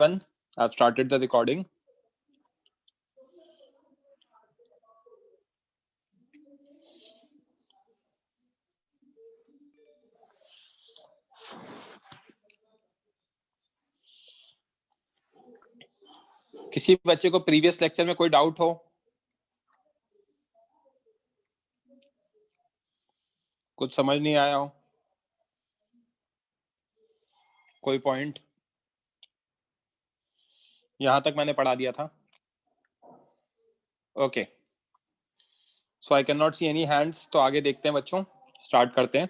I've started the recording. किसी बच्चे को प्रीवियस लेक्चर में कोई डाउट हो? कुछ समझ नहीं आया हो? कोई पॉइंट? यहां तक मैंने पढ़ा दिया था. Okay, so I can not see any hands. तो आगे देखते हैं बच्चों, स्टार्ट करते हैं.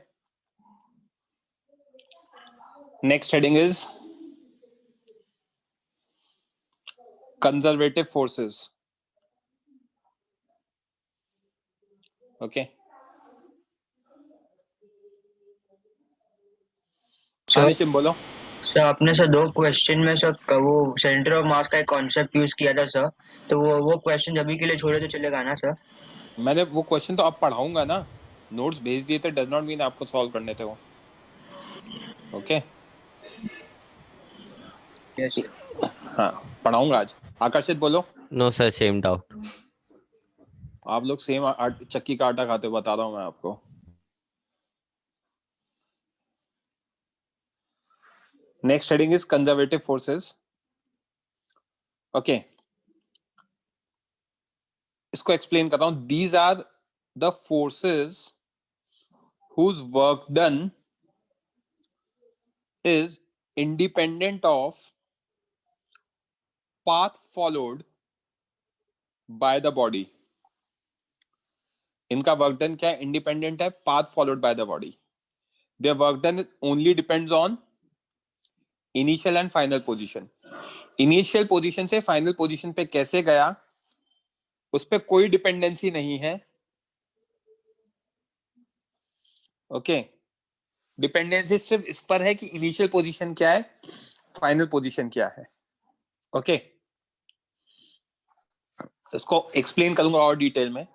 Next heading is conservative forces. Okay, Nishim बोलो. सर आपने सर दो क्वेश्चन में सर वो सेंटर ऑफ मास का एक कॉन्सेप्ट यूज किया था सर, तो वो क्वेश्चन अभी के लिए छोड़े तो चलेगा ना सर? मैंने वो क्वेश्चन तो अब पढ़ाऊंगा ना, नोट्स भेज दिए थे, डज नॉट मीन आपको सॉल्व करने थे वो. ओके, हाँ पढ़ाऊंगा आज. आकर्षित बोलो. No sir, same doubt. आप लोग सेम चक्की का आटा खाते हो, बता रहा हूं मैं आपको. Next heading is conservative forces. Okay, इसको एक्सप्लेन करता हूं. These are the forces whose work done is independent of path followed by the body. इनका वर्क डन क्या है? इंडिपेंडेंट है path followed by the body. There work done only depends on initial and final position. Initial position से final position पे कैसे गया, उस पर कोई डिपेंडेंसी नहीं है. ओके, डिपेंडेंसी सिर्फ इस पर है कि इनिशियल पोजीशन क्या है, फाइनल पोजीशन क्या है. ओके, इसको एक्सप्लेन करूंगा और डिटेल में.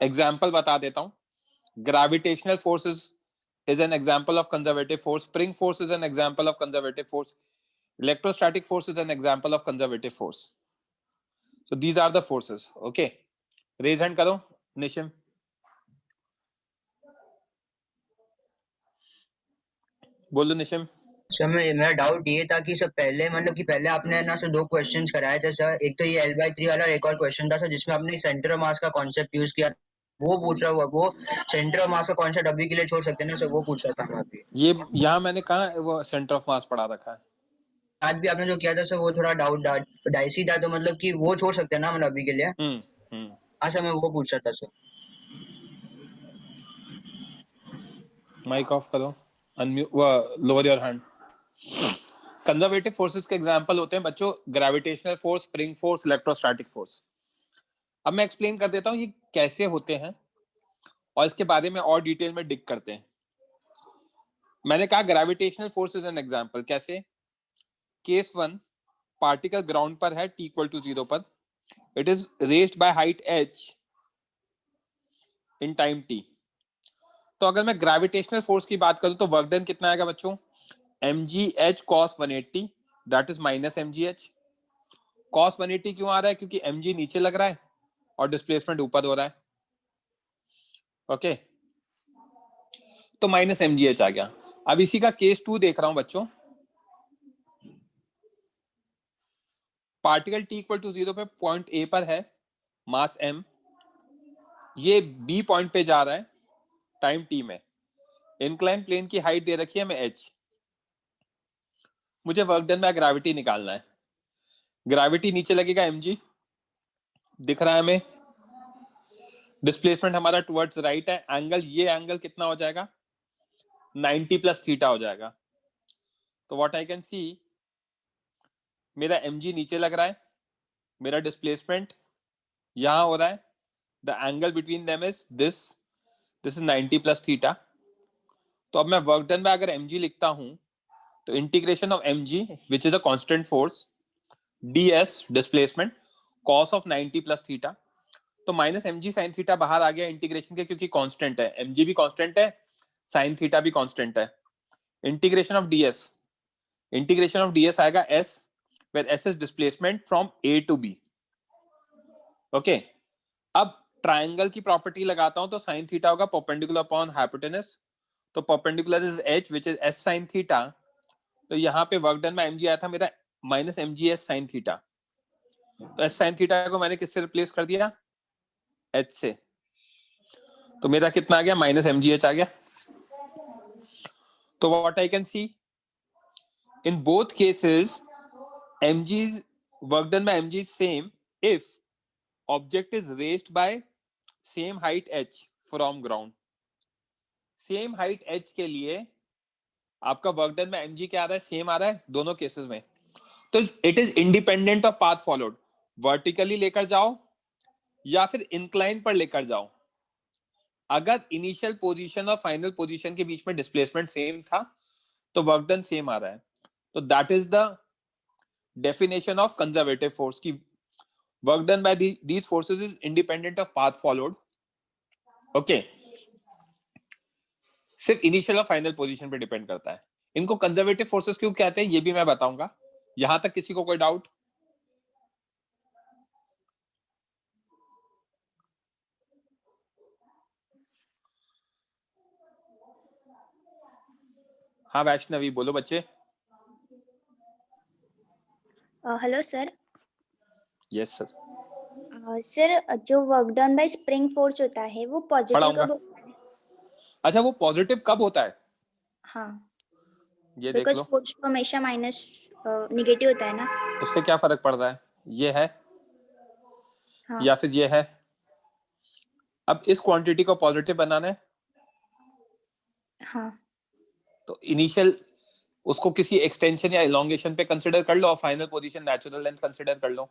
एग्जाम्पल बता देता हूं. Gravitational forces is an example of conservative force. Spring force is an example of conservative force. Electrostatic force is an example of conservative force. So these are the forces. Okay, raise hand karo निशिम. बोलो निशिम. Sir मेरा doubt ये था कि sir पहले मतलब कि पहले आपने ना सर दो क्वेश्चंस कराए थे सर, एक तो ये L/3 वाला, एक और क्वेश्चन था सर जिसमें आपने सेंटर ऑफ मास का कॉन्सेप्ट यूज किया. वो पूछ रहा हुआ, वो सेंटर ऑफ मास का कॉन्सेप्ट अभी के लिए छोड़ सकते हैं ना सर? वो पूछ रहा था मैं अभी. ये यहाँ मैंने कहा वो सेंटर ऑफ मास पढ़ा रखा है. आज भी आपने जो किया था सर वो थोड़ा डाउट डाइसी था, तो मतलब कि वो छोड़ सकते हैं ना मतलब अभी के लिए? हाँ सर, मैं वो पूछ रहा था सर. माइक ऑफ करो, unmute, lower your hand. Conservative forces के एग्जांपल होते हैं बच्चों gravitational force, spring force, electrostatic force. अब मैं एक्सप्लेन कर देता हूं ये कैसे होते हैं और इसके बारे में और डिटेल में डिग करते हैं. मैंने कहा gravitational force is an example. कैसे? केस 1, पार्टिकल ग्राउंड पर है t इक्वल टू 0 पर. It is raised by height h in time t. तो अगर मैं ग्रेविटेशनल फोर्स की बात करूं तो वर्क डन कितना आएगा बच्चों? mgh cos 180, that is minus mgh. cos 180 क्यों आ रहा है? क्योंकि mg नीचे लग रहा है और डिस्प्लेसमेंट ऊपर हो रहा है. ओके, तो माइनस mgh आ गया. अब इसी का केस 2 देख रहा हूं बच्चों. पार्टिकल t इक्वल टू 0 पे पॉइंट A पर है, मास m. ये B पॉइंट पे जा रहा है टाइम t में. इंक्लाइन प्लेन की हाइट दे रखी है मैं h. मुझे वर्क डन बाय ग्रेविटी निकालना है. ग्रेविटी नीचे लगेगा mg, दिख रहा है हमें. डिस्प्लेसमेंट हमारा टुवर्ड्स राइट है. एंगल, ये एंगल कितना हो जाएगा? 90 प्लस थीटा हो जाएगा. तो व्हाट आई कैन सी, मेरा mg नीचे लग रहा है, मेरा डिस्प्लेसमेंट यहां हो रहा है. The angle between them is this is 90 plus theta. तो अब मैं वर्क डन बाय अगर mg लिखता हूं तो integration of mg which is a constant force, ds displacement, cos of 90 plus theta. तो माइनस mg साइन थीटा बाहर आ गया इंटीग्रेशन के, क्योंकि कांस्टेंट है. mg भी कांस्टेंट है, साइन थीटा भी कांस्टेंट है. इंटीग्रेशन ऑफ ds आएगा s where S is displacement from A to B. Okay. अब ट्राइंगल की प्रॉपर्टी लगाता हूं तो sin थीटा होगा परपेंडिकुलर अपॉन हाइपोटेनस, तो perpendicular is h which is s sin theta, तो यहाँ पे वर्क डन में mg आया था मेरा माइनस mgs sin थीटा, तो s sin थीटा को मैंने किससे रिप्लेस कर दिया, h से, तो मेरा कितना आ गया, माइनस mgh आ गया. तो what I can see in both cases mg's work done by mg is same if object is raised by same height h from ground. Same height h के लिए आपका वर्क डन में mg क्या आ रहा है, same आ रहा है दोनों केसेस में, तो it is independent of path followed. Vertically लेकर जाओ या फिर इंक्लाइन पर लेकर जाओ, अगर इनिशियल पोजीशन और फाइनल पोजीशन के बीच में डिस्प्लेसमेंट सेम था तो वर्क डन सेम आ रहा है. तो that is the definition of conservative force की work done by these forces is independent of path followed. Okay, सिर्फ इनिशियल और फाइनल पोजीशन पे डिपेंड करता है. इनको कंजर्वेटिव फोर्सेस क्यों कहते हैं ये भी मैं बताऊंगा. यहां तक किसी को कोई डाउट? हाँ वैष्णवी बोलो बच्चे. Hello sir. Yes sir. Sir जो work done by spring force होता है वो पॉजिटिव पढ़ाऊंगा. कब होता है? अच्छा, वो पॉजिटिव कब होता है? हाँ, ये देख बिकॉज लो, फोर्स तो हमेशा माइनस नेगेटिव होता है ना. उससे क्या फर्क पड़ रहा है, ये है हाँ. या फिर ये है. अब इस क्वांटिटी को पॉजिटिव बनाना है, हाँ. तो इनिशियल उसको किसी एक्सटेंशन या इलोंगेशन पे कंसीडर कर लो और final position natural length consider कर लो,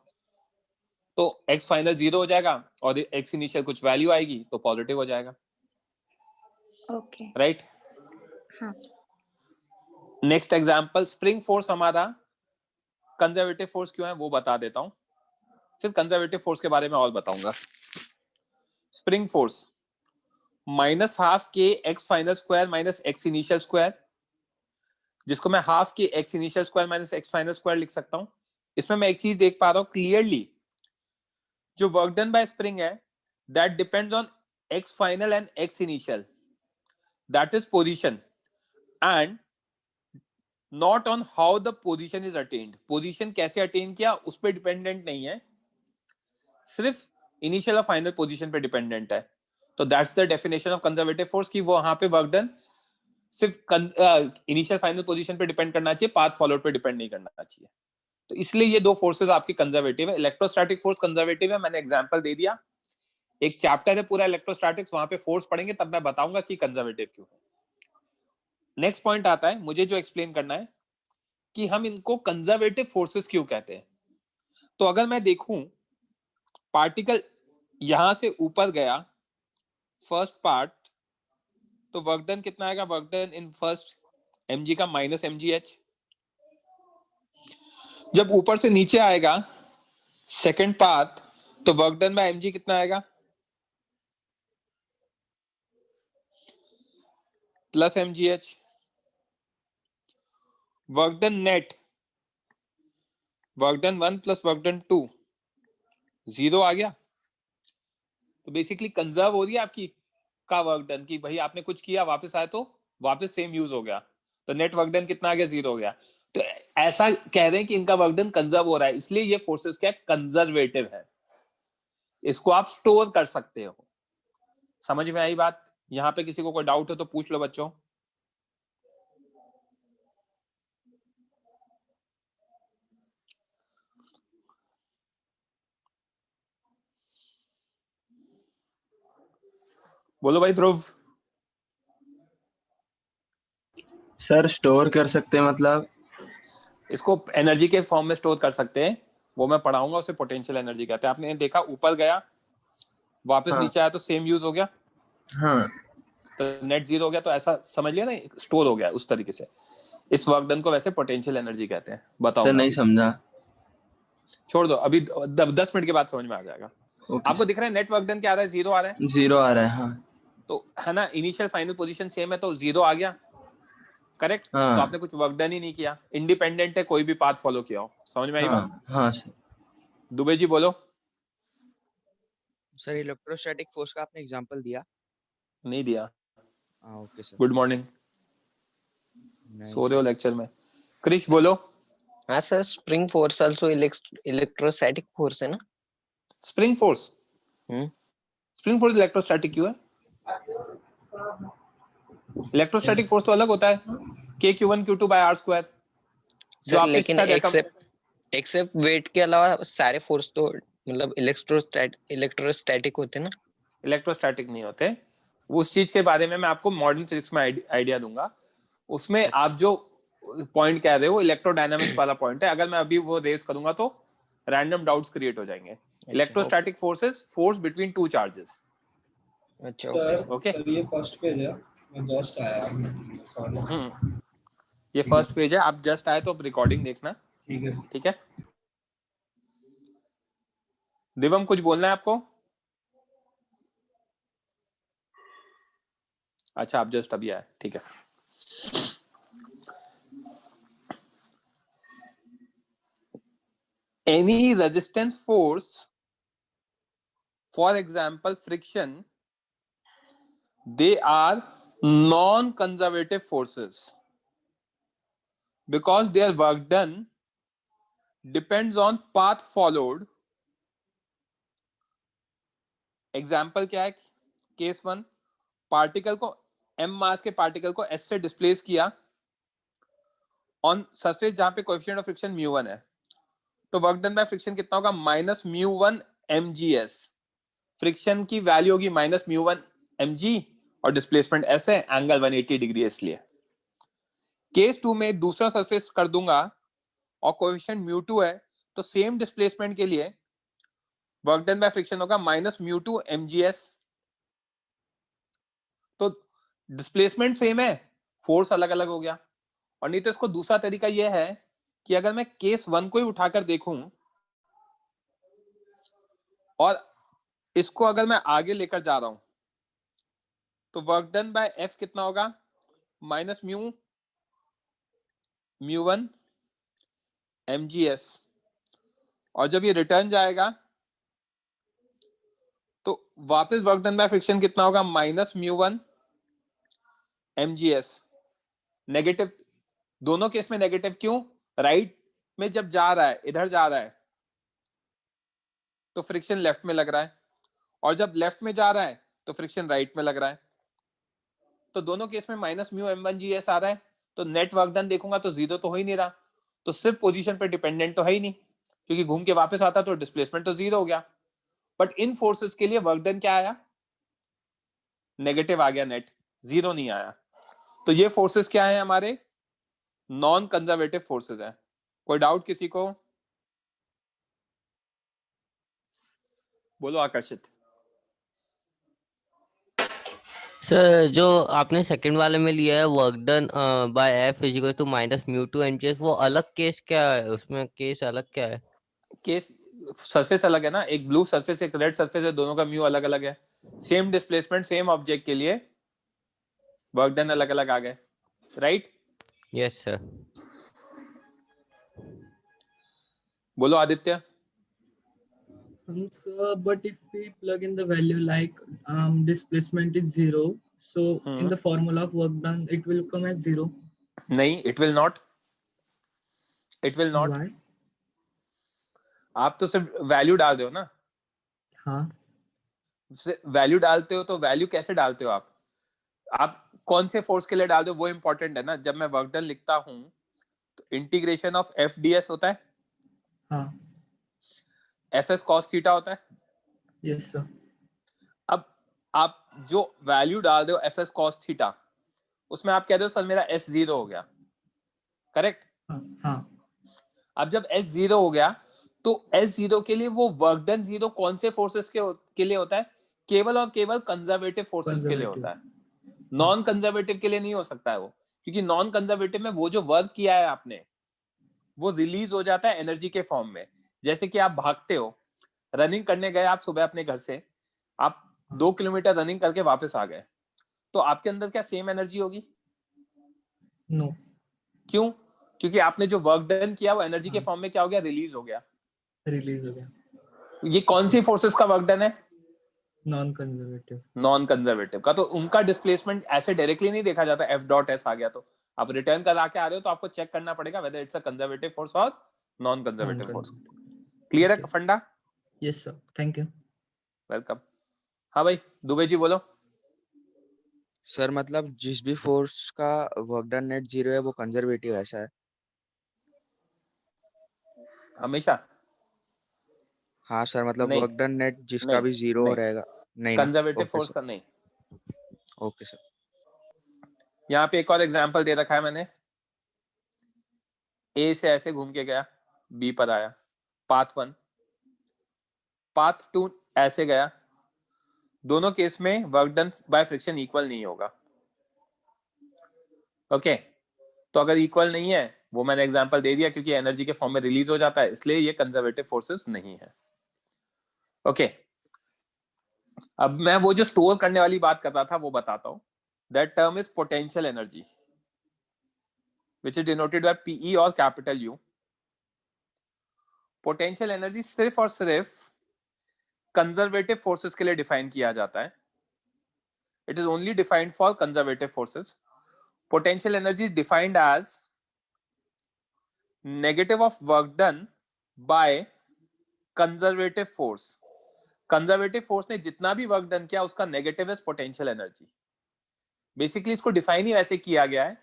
तो x फाइनल 0 हो जाएगा और x इनिशियल कुछ वैल्यू आएगी तो पॉजिटिव हो जाएगा. ओके. राइट. हाँ. नेक्स्ट एग्जांपल, स्प्रिंग फोर्स हमारा कंजर्वेटिव फोर्स क्यों है वो बता देता हूं, फिर कंजर्वेटिव फोर्स के बारे में और बताऊंगा. स्प्रिंग फोर्स माइनस हाफ के x final square minus X initial square, जिसको मैं हाफ के x initial square minus x final square लिख सकता हूं. इसमें मैं एक चीज देख पा रहा हूं क्लियरली, जो वर्क डन बाय स्प्रिंग है that depends on x final and x initial, that is position, and not on how the position is attend. Position कैसे अटेन किया उस पर डिपेंडेंट नहीं है, सिर्फ इनिशियल और फाइनल पोजीशन पे डिपेंडेंट है. तो that's the definition of conservative force की वो वहां पे वर्क डन सिर्फ इनिशियल फाइनल पोजीशन पे डिपेंड करना चाहिए, पाथ फॉलोड पे डिपेंड नहीं करना चाहिए. तो इसलिए ये दो फोर्सेस आपकी कंजर्वेटिव है. इलेक्ट्रोस्टैटिक फोर्स कंजर्वेटिव है, मैंने एग्जांपल दे दिया. एक चैप्टर है पूरा इलेक्ट्रोस्टैटिक्स, वहां पे फोर्स पढ़ेंगे तब मैं बताऊंगा कि कंजर्वेटिव क्यों है. नेक्स्ट पॉइंट आता है, मुझे जो एक्सप्लेन करना है कि हम इनको कंजर्वेटिव फोर्सेस क्यों कहते हैं. तो अगर मैं देखूं पार्टिकल यहां से ऊपर गया फर्स्ट पार्ट, तो वर्क डन कितना आएगा, work done in first mg का माइनस mgh. जब ऊपर से नीचे आएगा सेकंड पार्ट, तो वर्क डन बाय mg कितना आएगा, plus mgh. Work done net, work done 1 plus work done 2, 0 आ गया. तो बेसिकली कंजर्व हो रही है आपकी का वर्क डन की, भाई आपने कुछ किया वापस आए तो वापस सेम यूज हो गया, तो नेट वर्क डन कितना आ गया, 0 हो गया. तो ऐसा कह रहे हैं कि इनका वर्क डन कंजर्व हो रहा है, इसलिए ये फोर्सेस क्या कंजर्वेटिव है. इसको आप स्टोर कर सकते हो. समझ में आई बात? यहां पे किसी को कोई डाउट हो तो पूछ लो बच्चों. बोलो भाई ध्रुव. सर स्टोर कर सकते हैं मतलब? इसको एनर्जी के फॉर्म में स्टोर कर सकते हैं, वो मैं पढ़ाऊंगा, उसे पोटेंशियल एनर्जी कहते हैं. आपने देखा ऊपर गया वापस हाँ. नीचे आया तो सेम यूज हो गया, हाँ. तो नेट 0 हो गया, तो ऐसा समझ लिया ना, स्टोर हो गया उस तरीके से. इस वर्क डन को वैसे पोटेंशियल एनर्जी कहते हैं. बताओ सर नहीं समझा. छोड़ दो, अभी 10 मिनट के बाद समझ में आ जाएगा. ओके. आपको दिख रहा है नेट वर्क डन क्या आ रहा है, 0 आ रहा है. 0 आ रहा है. हाँ. तो है ना, इनिशियल फाइनल पोजीशन सेम है तो 0 आ गया. करेक्ट। तो हाँ आपने कुछ वर्क डन ही नहीं किया, इंडिपेंडेंट है, कोई भी पाथ फॉलो किया हो। समझ में आई बात? हाँ हाँ सर। दुबे जी बोलो। सर इलेक्ट्रोस्टैटिक फोर्स का आपने एग्जांपल दिया? नहीं दिया। हाँ ओके सर। गुड मॉर्निंग, नहीं सो रहे हो सर। लेक्चर में? क्रिश बोलो। हाँ sir, spring force also electrostatic force है ना? Spring force, spring force electrostatic क्यों है? इलेक्ट्रोस्टैटिक फोर्स तो अलग होता है, K(Q1 Q2 by R square), जो सर आपने लेकिन सीखा था। एक्सेप्ट वेट के अलावा सारे फोर्स तो मतलब इलेक्ट्रोस्टैटिक होते हैं ना? इलेक्ट्रोस्टैटिक नहीं होते। वो उस चीज के बारे में मैं आपको मॉडर्न फिजिक्स में आइडिया दूंगा। उसमें अच्छा। आप जो पॉइंट कह रहे हो इलेक्ट्रोडायनामिक्स वाला पॉइंट है, अगर मैं अभी वो रेज करूंगा तो रैंडम डाउट्स क्रिएट हो जाएंगे। Electrostatic forces, force between two charges. अच्छा सर ओके। सर ये फर्स्ट पेज है, मैं जस्ट आया, सॉरी। ये फर्स्ट पेज है, आप जस्ट आए तो रिकॉर्डिंग देखना। ठीक है। ठीक है। दिवम कुछ बोलना है आपको? अच्छा, आप जस्ट अभी आए, ठीक है। Any resistance force, for example friction, they are non-conservative forces because their work done depends on path followed. Example क्या है? केस 1, पार्टिकल को m मास के पार्टिकल को s से डिस्प्लेस किया ऑन सरफेस जहां पे कोएफिशिएंट ऑफ फ्रिक्शन μ1 है, तो वर्क डन बाय फ्रिक्शन कितना होगा? -μ1 mgs। फ्रिक्शन की वैल्यू होगी -μ1 mg और डिस्प्लेसमेंट s है, एंगल 180 डिग्री। इसलिए केस 2 में दूसरा सरफेस कर दूंगा और कोएफिशिएंट μ2 है, तो सेम डिस्प्लेसमेंट के लिए वर्क डन बाय फ्रिक्शन होगा -μ2 mgs। तो डिस्प्लेसमेंट सेम है, फोर्स अलग अलग हो गया। और नहीं तो इसको दूसरा तरीका यह है कि अगर मैं केस 1 को ही उठाकर देखूं और इसको अगर मैं आगे लेकर जा रहा हूं, तो वर्क डन बाय एफ कितना होगा? -μ1 mgs। और जब ये रिटर्न जाएगा तो वापस वर्क डन बाय फ्रिक्शन कितना होगा? -μ1 mgs। नेगेटिव, दोनों केस में नेगेटिव क्यों? राइट में जब जा रहा है, इधर जा रहा है, तो फ्रिक्शन लेफ्ट में लग रहा है, और जब लेफ्ट में जा रहा है तो फ्रिक्शन राइट में लग रहा है। तो दोनों केस में -μm1gs आ रहा है, तो नेट वर्क डन देखूंगा तो जीरो तो हो ही नहीं रहा, तो सिर्फ पोजीशन पे डिपेंडेंट तो है ही नहीं, क्योंकि घूम के वापस आता तो डिस्प्लेसमेंट तो जीरो हो गया। बट इन फोर्सेस के लिए वर्क डन क्या आया? नेगेटिव आ गया, नेट जीरो नहीं आया। तो ये फोर्सेस क्या है? हमारे नॉन कंजर्वेटिव फोर्सेस है। कोई डाउट किसी को? बोलो आकर्षित। सर जो आपने सेकंड वाले में लिया है work done by F is two -μ2 mgs, वो अलग केस क्या है? उसमें केस अलग क्या है? केस सरफेस अलग है ना, एक ब्लू सरफेस एक रेड सरफेस है, दोनों का म्यू अलग अलग है। सेम डिस्प्लेसमेंट सेम ऑब्जेक्ट के लिए वर्क डन अलग अलग आ गए, राइट? Yes sir. बोलो Aditya. So, but if we plug in the value like displacement is 0, so in the formula of work done, it will come as 0. नहीं, it will not. It will not. Why? आप तो सिर्फ value डाल दो ना। हाँ। Value डालते हो तो वैल्यू कैसे डालते हो आप? आप कौन से फोर्स के लिए डाल दो वो इंपॉर्टेंट है ना। जब मैं वर्क डन लिखता हूं तो integration of F D S होता है, हाँ। एफ एस कॉस थीटा होता है। Yes sir. अब आप जो वैल्यू डाल दो एफ एस कॉस थीटा, उसमें आप कह दो सर मेरा एस जीरो हो गया, करेक्ट? हाँ। अब जब एस जीरो हो गया तो एस जीरो के लिए वो वर्क डन जीरो कौन से फोर्सेस के लिए होता है? केवल और केवल कंजर्वेटिव फोर्सेस के लिए होता है, नॉन कंजर्वेटिव के लिए नहीं हो सकता है वो, क्योंकि नॉन कंजर्वेटिव में वो जो वर्क किया है आपने वो रिलीज हो जाता है एनर्जी के फॉर्म में। जैसे कि आप भागते हो, रनिंग करने गए आप सुबह अपने घर से, आप 2 किलोमीटर रनिंग करके वापस आ गए, तो आपके अंदर क्या सेम एनर्जी होगी? नो, क्यों? क्योंकि आपने जो वर्क डन किया वो एनर्जी के हाँ। फॉर्म में क्या हो गया, रिलीज हो गया। रिलीज हो गया, ये कौन सी फोर्सेस का वर्क डन है? Non conservative. नॉन कंजर्वेटिव का। तो उनका डिस्प्लेसमेंट ऐसे डायरेक्टली नहीं देखा जाता, एफ डॉट एस आ गया तो आप रिटर्न करा के आ रहे हो तो आपको चेक करना पड़ेगा whether it's a conservative force और नॉन कंजर्वेटिव फोर्स। क्लियर है फंडा? Yes sir, thank you. Welcome. हाँ भाई दुबे जी बोलो। सर मतलब जिस भी फोर्स का वर्क डन नेट 0 है वो कंजर्वेटिव ऐसा है? हमेशा हाँ सर, मतलब नहीं, वर्क डन नेट जिसका नहीं, भी 0 नहीं, रहेगा। नहीं ना? कंजर्वेटिव ओके फोर्स सर, का नहीं। Okay sir. यहाँ पे एक और एग्जांपल दे रखा है मैंने। ए से ऐसे घूम के गया, बी पर आया, पाथ 1, पाथ 2 ऐसे गया। दोनों केस में work done by friction equal नहीं होगा। ओके, तो अगर इक्वल नहीं है, वो मैंने एग्जांपल दे दिया क्योंकि एनर्जी के फॉर्म में रिलीज हो जाता है, इसलिए ये कंजर्वेटिव फोर्सेस नहीं है। ओके, अब मैं वो जो स्टोर करने वाली बात कर रहा था वो बताता हूं। That term is potential energy which is denoted by PE और कैपिटल U। पोटेंशियल एनर्जी सिर्फ और सिर्फ कंजर्वेटिव फोर्सेस के लिए डिफाइन किया जाता है। It is only defined for conservative forces. Potential energy defined as negative of work done by conservative force. Conservative force ने जितना भी वर्क डन किया उसका negative is potential energy. Basically इसको डिफाइन ही वैसे किया गया है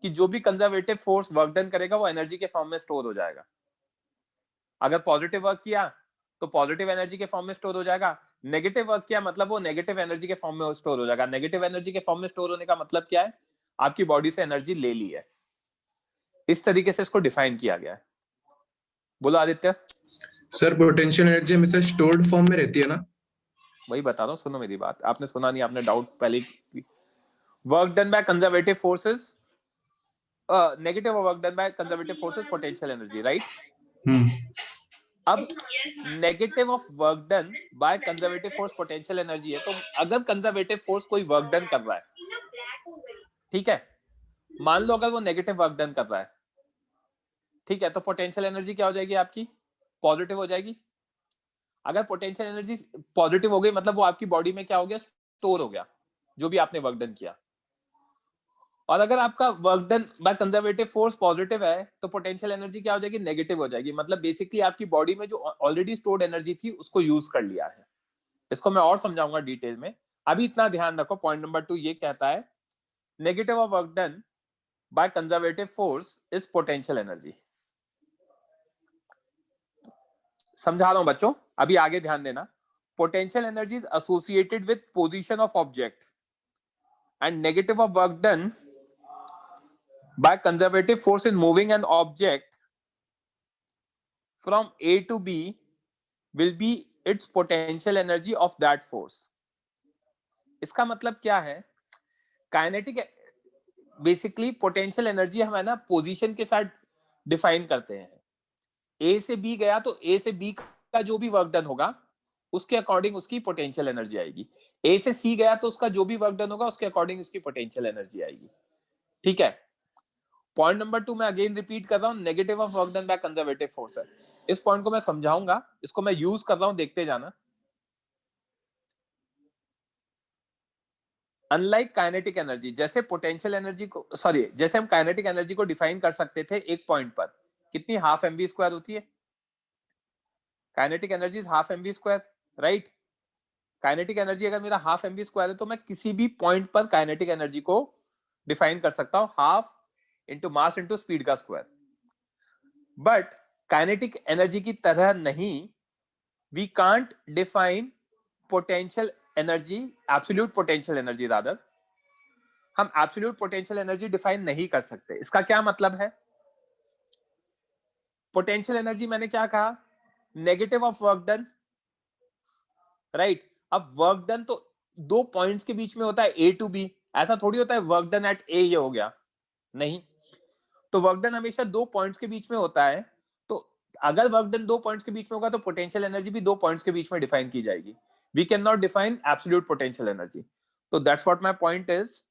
कि जो भी कंजर्वेटिव फोर्स वर्क डन करेगा वो एनर्जी के फॉर्म में स्टोर हो जाएगा। अगर पॉजिटिव वर्क किया तो पॉजिटिव एनर्जी के फॉर्म में स्टोर हो जाएगा, नेगेटिव वर्क किया मतलब वो नेगेटिव एनर्जी के फॉर्म में स्टोर हो जाएगा। नेगेटिव एनर्जी के फॉर्म में स्टोर होने का मतलब क्या है? आपकी बॉडी से एनर्जी ले ली है। इस तरीके से इसको डिफाइन किया गया है। बोलो आदित्य। सर पोटेंशियल एनर्जी हमेशा स्टोर्ड फॉर्म में रहती है ना? वही बता रहा हूँ, सुनो मेरी बात। आपने सुना नहीं, आपने डाउट पहले। Work done by conservative forces, negative work done by conservative forces potential energy, right? अब negative of work done by conservative force potential energy है। तो अगर कंजर्वेटिव फोर्स कोई वर्क डन कर रहा है, ठीक है, मान लो अगर वो नेगेटिव वर्क डन कर रहा है, ठीक है, तो पोटेंशियल एनर्जी क्या हो जाएगी आपकी? पॉजिटिव हो जाएगी। अगर पोटेंशियल एनर्जी पॉजिटिव हो गई मतलब वो आपकी बॉडी में क्या हो गया? स्टोर हो गया, जो भी आपने वर्क डन किया। और अगर आपका work done by conservative force positive है तो पोटेंशियल एनर्जी क्या हो जाएगी? नेगेटिव हो जाएगी। मतलब बेसिकली आपकी बॉडी में जो ऑलरेडी स्टोर्ड एनर्जी थी उसको यूज कर लिया है। इसको मैं और समझाऊंगा डिटेल में, अभी इतना ध्यान रखो। पॉइंट नंबर 2 ये कहता है negative of work done by conservative force is potential energy. समझा रहा हूं बच्चों, अभी आगे ध्यान देना। Potential energy is associated with position of object and negative of work done by conservative force in moving an object from A to B will be its potential energy of that force। इसका मतलब क्या है? Kinetic basically potential energy हम है ना position के साथ define करते हैं। ए से बी गया तो ए से बी का जो भी वर्क डन होगा उसके अकॉर्डिंग उसकी पोटेंशियल एनर्जी आएगी। ए से सी गया तो उसका जो भी वर्क डन होगा उसके अकॉर्डिंग उसकी पोटेंशियल एनर्जी आएगी। ठीक है, पॉइंट नंबर 2 मैं अगेन रिपीट कर रहा हूं, negative of work done by conservative force है। इस पॉइंट को मैं समझाऊंगा, इसको मैं यूज कर रहा हूं, देखते जाना। अनलाइक काइनेटिक एनर्जी, जैसे पोटेंशियल एनर्जी को जैसे हम काइनेटिक एनर्जी को डिफाइन कर सकते थे एक पॉइंट पर, कितनी हाफ mv स्क्वायर होती है? Kinetic energy is half mv square, right? Kinetic energy अगर मेरा हाफ mv स्क्वायर है तो मैं किसी भी पॉइंट पर काइनेटिक एनर्जी को डिफाइन कर सकता हूं, half into mass into speed का स्क्वायर। बट काइनेटिक एनर्जी की तरह नहीं, we can't define potential energy, absolute potential energy rather, हम एब्सोल्यूट पोटेंशियल एनर्जी डिफाइन नहीं कर सकते। इसका क्या मतलब है? पोटेंशियल एनर्जी मैंने क्या कहा? Negative of work done, right? अब वर्क डन तो दो पॉइंट्स के बीच में होता है, ए टू बी। ऐसा थोड़ी होता है वर्क डन एट ए ये हो गया, नहीं। तो वर्क डन हमेशा दो पॉइंट्स के बीच में होता है। तो अगर वर्क डन दो पॉइंट्स के बीच में होगा तो पोटेंशियल एनर्जी भी दो पॉइंट्स के बीच में डिफाइन की जाएगी। We can not define absolute potential energy. तो that's what my point is,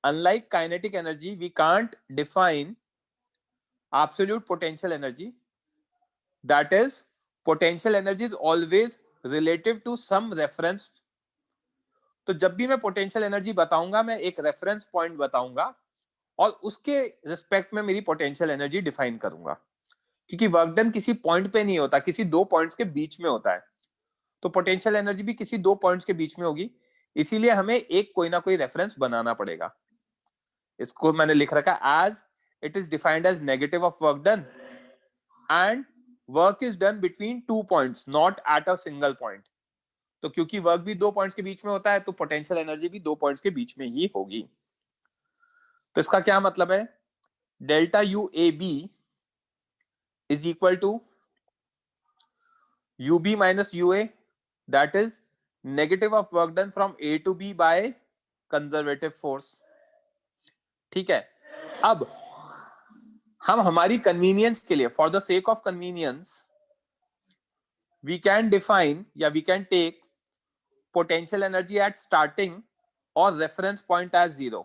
unlike kinetic energy, we can't define absolute potential energy. That is, potential energy is always relative to some reference. तो जब भी मैं potential energy बताऊंगा, मैं एक reference point बताऊंगा और उसके रिस्पेक्ट में मेरी पोटेंशियल एनर्जी डिफाइन करूंगा, क्योंकि वर्क डन किसी पॉइंट पे नहीं होता, किसी दो पॉइंट्स के बीच में होता है। तो पोटेंशियल एनर्जी भी किसी दो पॉइंट्स के बीच में होगी, इसीलिए हमें एक कोई ना कोई रेफरेंस बनाना पड़ेगा। इसको मैंने लिख रखा as it is defined as negative of work done and work is done between two points, not at a single point. तो क्योंकि वर्क भी दो पॉइंट्स के बीच में होता है, तो पोटेंशियल एनर्जी भी दो पॉइंट्स के बीच में ही होगी। तो इसका क्या मतलब है, delta U A B is equal to U B minus U A, that is negative of work done from A to B by conservative force. ठीक है, अब हम हमारी कन्वीनियंस के लिए, for the sake of convenience, we can define या we can take potential energy at starting or reference point as 0,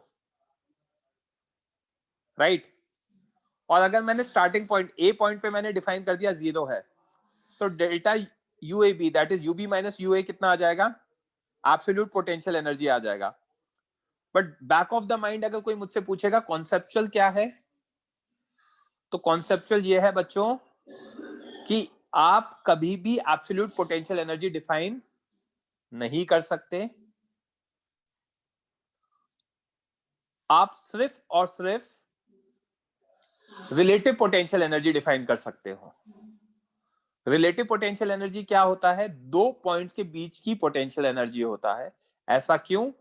right? और अगर मैंने स्टार्टिंग पॉइंट ए पॉइंट पे मैंने डिफाइन कर दिया 0 है, तो delta U A B that is U B minus U A कितना आ जाएगा, एब्सोल्यूट पोटेंशियल एनर्जी आ जाएगा। But back of the mind अगर कोई मुझसे पूछेगा कॉन्सेप्चुअल क्या है, तो कॉन्सेप्चुअल ये है बच्चों कि आप कभी भी एब्सोल्यूट पोटेंशियल एनर्जी डिफाइन नहीं कर सकते, आप सिर्फ और सिर्फ रिलेटिव पोटेंशियल एनर्जी डिफाइन कर सकते हो। रिलेटिव पोटेंशियल एनर्जी क्या होता है, दो पॉइंट्स के बीच की पोटेंशियल एनर्जी होता है। ऐसा क्यों,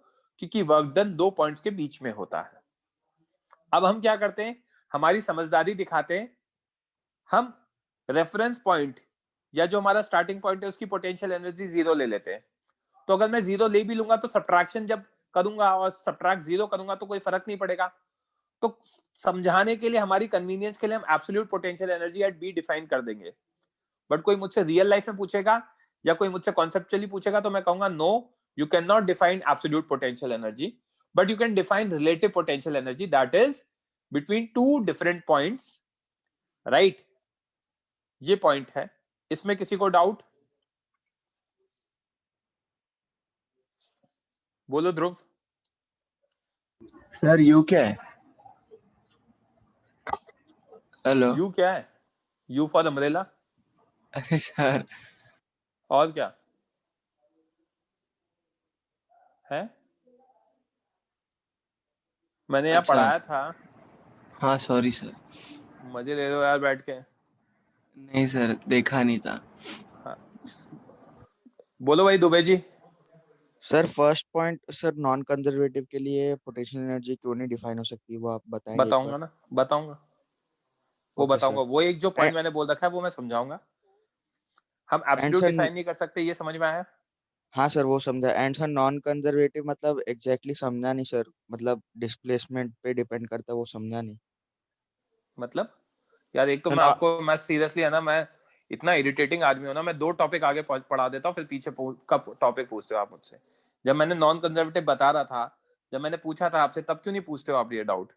क्योंकि वर्क डन दो पॉइंट्स के बीच में होता है। अब हम क्या करते हैं, हमारी समझदारी दिखाते हैं, हम रेफरेंस पॉइंट या जो हमारा स्टार्टिंग पॉइंट है उसकी पोटेंशियल एनर्जी 0 ले लेते हैं। तो अगर मैं 0 ले भी लूंगा तो सब्ट्रैक्शन जब करूंगा और सब्ट्रैक्ट 0 करूंगा तो कोई फर्क नहीं पड़ेगा। तो समझाने के लिए, हमारी कन्वीनियंस के लिए हम absolute potential energy at B define कर देंगे। बट कोई मुझसे रियल लाइफ में पूछेगा या कोई मुझसे कॉन्सेप्चुअली पूछेगा तो मैं कहूंगा no, you can not define absolute potential energy, but you can define relative potential energy that is between two different points, right? ये पॉइंट है। इसमें किसी को डाउट? बोलो ध्रुव। सर यू क्या है? हेलो। यू क्या है? You for umbrella. अरे सर, और क्या है? मैंने यहाँ अच्छा। पढ़ाया था, हाँ सॉरी सर। मजे ले लो यार बैठ के। नहीं सर, देखा नहीं था। हाँ। बोलो भाई Dubey ji. Sir first point, sir non conservative के लिए पोटेंशियल एनर्जी क्यों नहीं डिफाइन हो सकती, वो आप बताएंगे एक बताऊंगा बार? ना, बताऊंगा, वो ओके बताऊंगा। सर। वो एक जो पॉइंट ए- मैंने बोल रखा है वो मैं समझाऊंगा। हम एंड एब्सोल्यूट सर, डिफाइन नहीं कर सकते, ये समझ में आया? हाँ सर वो समझा। एंड सर नॉन कंजर्वेटिव मतलब एग्जैक्टली समझा नहीं सर, मतलब डिस्प्लेसमेंट पे डिपेंड करता है, वो समझा नहीं मतलब यार, एक तो सर। मैं सीरियसली है ना, मैं इतना इरिटेटिंग आदमी हूं ना, मैं दो टॉपिक आगे पढ़ा देता हूँ, फिर पीछे कब टॉपिक पूछते हो आप मुझसे? जब मैंने नॉन कंजर्वेटिव बता रहा था, जब मैंने पूछा था आपसे, तब क्यों नहीं पूछते हो आप ये डाउट?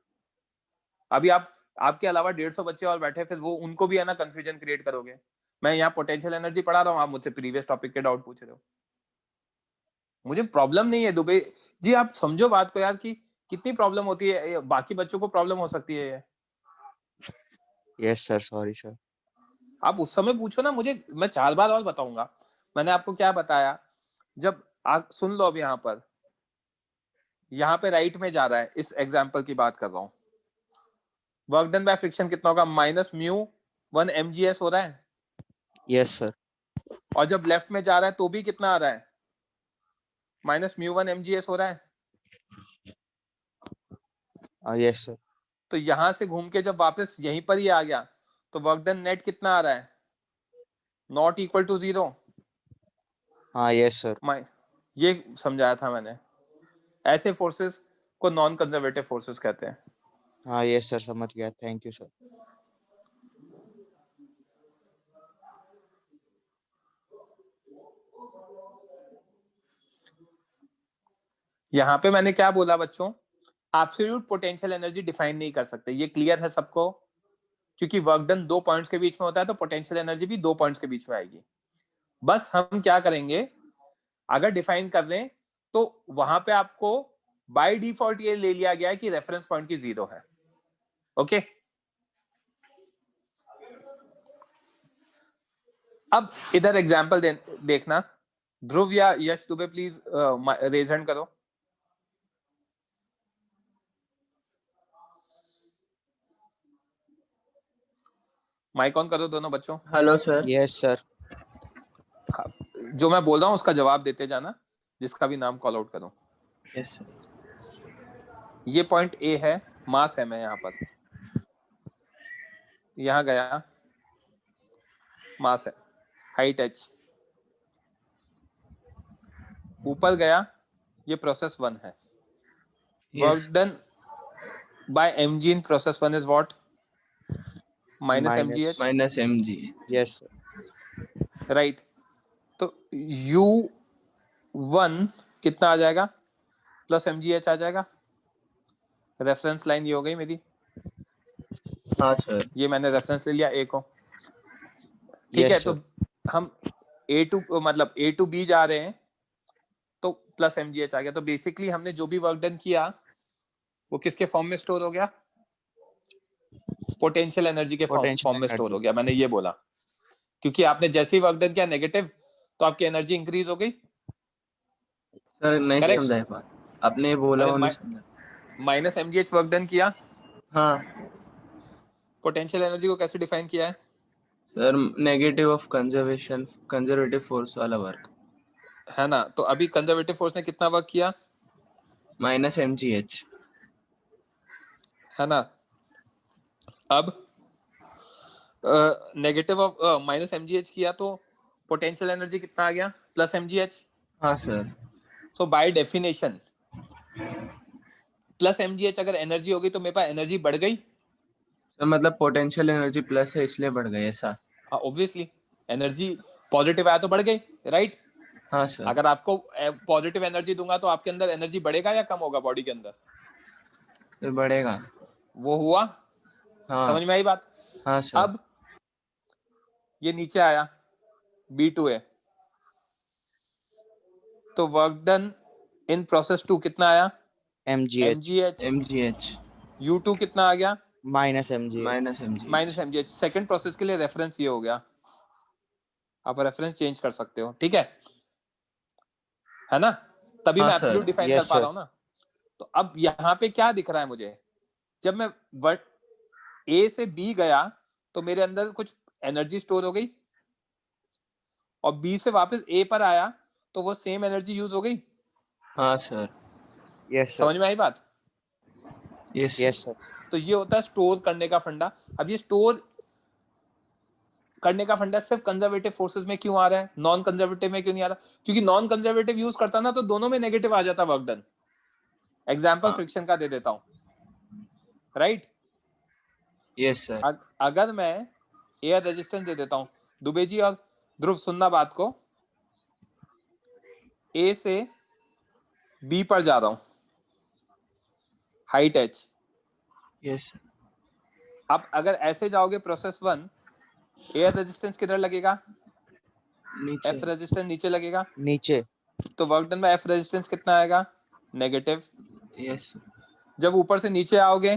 अभी आपके अलावा 150 बच्चे और बैठे, फिर वो उनको भी है ना कंफ्यूजन क्रिएट करोगे। मैं यहाँ पोटेंशियल एनर्जी पढ़ा रहा हूँ, आप मुझसे प्रीवियस टॉपिक के डाउट पूछ रहे हो। मुझे प्रॉब्लम नहीं है दुबे जी, आप समझो बात को यार, कि कितनी प्रॉब्लम होती है, बाकी बच्चों को प्रॉब्लम हो सकती है ये। Yes sir, sorry sir. आप उस समय पूछो ना मुझे, मैं 4 बार और बताऊंगा। मैंने आपको क्या बताया, जब आप सुन लो, अब यहाँ पे राइट में जा रहा है, इस एग्जाम्पल की बात कर रहा हूँ। वर्क डन बाय फ्रिक्शन कितना होगा, माइनस म्यू 1 mgs हो रहा है। Yes sir. और जब लेफ्ट में जा रहा है तो भी कितना आ रहा है, माइनस म्यू 1 mgs हो रहा है। Yes sir. तो यहां से घूम के जब वापस यहीं पर ही आ गया, तो वर्क डन नेट कितना आ रहा है, नॉट इक्वल टू 0। हाँ यस सर। ये समझाया था मैंने। ऐसे फोर्सेस को नॉन कंजर्वेटिव फोर्सेस कहते हैं। हाँ यस सर, समझ गया, थैंक यू सर। यहाँ पे मैंने क्या बोला बच्चों, एब्सोल्यूट पोटेंशियल एनर्जी डिफाइन नहीं कर सकते, ये क्लियर है सबको? क्योंकि वर्क डन 2 पॉइंट्स के बीच में होता है तो पोटेंशियल एनर्जी भी 2 पॉइंट्स के बीच में आएगी। बस हम क्या करेंगे, अगर डिफाइन कर रहे हैं तो वहां पे आपको बाय डिफॉल्ट ये ले लिया गया है कि रेफरेंस पॉइंट की 0 है। ओके, अब इधर एग्जांपल देखना। ध्रुव या यश दुबे प्लीज रेज हैंड करो। माइक ऑन करो दोनों बच्चों। Hello sir. Yes sir. जो मैं बोल रहा हूं उसका जवाब देते जाना, जिसका भी नाम कॉल आउट करूं। Yes sir. ये पॉइंट ए है, मास है, मैं यहां पर, यहां गया, मास है, हाइट h, ऊपर गया, ये प्रोसेस 1 है। Work done by mg in process 1 is what? Minus mgh, minus mg। Yes right. तो u1 कितना आ जाएगा? प्लस mgh आ जाएगा। रेफरेंस लाइन ये हो गई मेरी। हाँ सर। ये मैंने रेफरेंस ले लिया a को, ठीक है। तो हम a टू मतलब a टू b जा रहे हैं तो प्लस mgh आ गया। तो बेसिकली हमने जो भी वर्क डन किया वो किसके फॉर्म में स्टोर हो गया? पोटेंशियल एनर्जी के फॉर्म में स्टोर हो गया। मैंने ये बोला क्योंकि आपने जैसे ही वर्क डन किया नेगेटिव, तो आपकी एनर्जी इंक्रीज हो गई। सर नहीं Correct? समझा ये बात, आपने बोला वो नहीं समझा। माइनस mgh वर्क डन किया, हाँ पोटेंशियल एनर्जी को कैसे डिफाइन किया है? Sir, negative of conservative force वाला वर्क, है ना? तो अभी कंजर्वेटिव फोर्स ने कितना वर्क किया? माइनस mgh, है ना? अब नेगेटिव ऑफ माइनस mgh किया तो पोटेंशियल एनर्जी कितना आ गया? Plus mgh। हाँ sir. So by definition plus mgh अगर एनर्जी होगी तो मेरे पास एनर्जी बढ़ गई। तो मतलब पोटेंशियल एनर्जी प्लस है इसलिए बढ़ गई ऐसा? ऑब्वियसली एनर्जी पॉजिटिव आया तो बढ़ गई, राइट? हाँ सर। अगर आपको पॉजिटिव एनर्जी दूंगा तो आपके अंदर एनर्जी बढ़ेगा या कम होगा बॉडी के अंदर? फिर बढ़ेगा। वो हुआ? हाँ समझ में आई बात? हाँ सर। अब ये नीचे आया, B2 है, तो वर्क डन इन प्रोसेस 2 कितना आया? mgh। U2 कितना आ गया? Minus mg। Minus mgh। Second process के लिए रेफरेंस ये हो गया। आप रेफरेंस चेंज कर सकते हो, ठीक है ना? तभी हाँ मैं सर। एब्सोल्यूट डिफाइन कर पा रहा हूं ना। तो अब यहाँ पे क्या दिख रहा है मुझे? जब मैं वर्ड A से B गया तो मेरे अंदर कुछ एनर्जी स्टोर हो गई, और B से वापस A पर आया तो वो सेम एनर्जी यूज हो गई। हाँ सर। यस समझ में आई बात? Yes sir. तो ये होता है स्टोर करने का फंडा। अब ये स्टोर करने का फंडा सिर्फ कंजर्वेटिव फोर्सेस में क्यों आ रहा है, नॉन कंजर्वेटिव में क्यों नहीं आ रहा? क्योंकि नॉन कंजर्वेटिव यूज करता ना तो दोनों में नेगेटिव आ जाता वर्क डन। एग्जाम्पल फ्रिक्शन का दे देता हूं, राइट? Yes sir. अगर मैं एयर रेजिस्टेंस दे देता हूं, दुबे जी और ध्रुव सुनना बात को, ए से बी पर जा रहा हूं, हाइट h। यस। अब अगर ऐसे जाओगे प्रोसेस 1, एयर रेजिस्टेंस किधर लगेगा? नीचे। एफ रेजिस्टेंस नीचे लगेगा। नीचे। तो वर्क डन में एफ रेजिस्टेंस कितना आएगा? नेगेटिव। यस। जब ऊपर से नीचे आओगे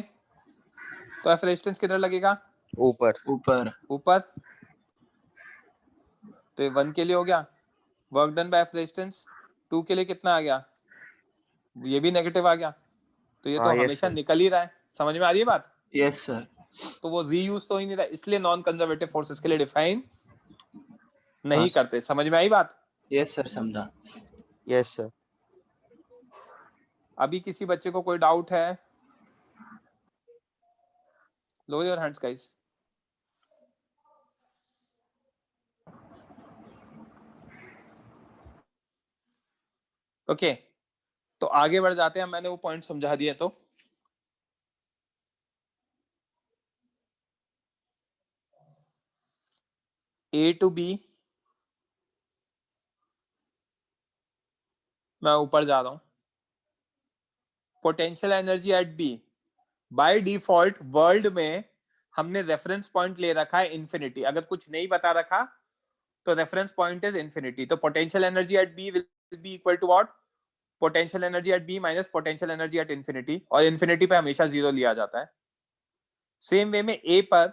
तो एफ रेजिस्टेंस किधर लगेगा? ऊपर। ऊपर। तो ये 1 के लिए हो गया। Work done by F resistance 2 के लिए कितना आ गया? ये भी नेगेटिव आ गया। तो ये तो हमेशा निकल ही रहा है। समझ में आ रही है बात? Yes sir. तो वो रीयूज तो ही नहीं रहा, इसलिए नॉन कंजर्वेटिव फोर्सेस के लिए डिफाइन नहीं करते। समझ में आई बात? यस सर, समझा। Yes sir. अभी किसी बच्चे को कोई डाउट है? Lower your hands guys. Okay, तो आगे बढ़ जाते हैं। मैंने वो पॉइंट समझा दिया। तो A टू B मैं ऊपर जा रहा हूं, potential energy at B, by default world में हमने रेफरेंस पॉइंट ले रखा है इंफिनिटी, अगर कुछ नहीं बता रखा तो रेफरेंस पॉइंट इज इंफिनिटी, तो potential energy at B will be equal to what, potential energy at B minus potential energy at infinity, और इंफिनिटी पे हमेशा जीरो लिया जाता है। सेम वे में ए पर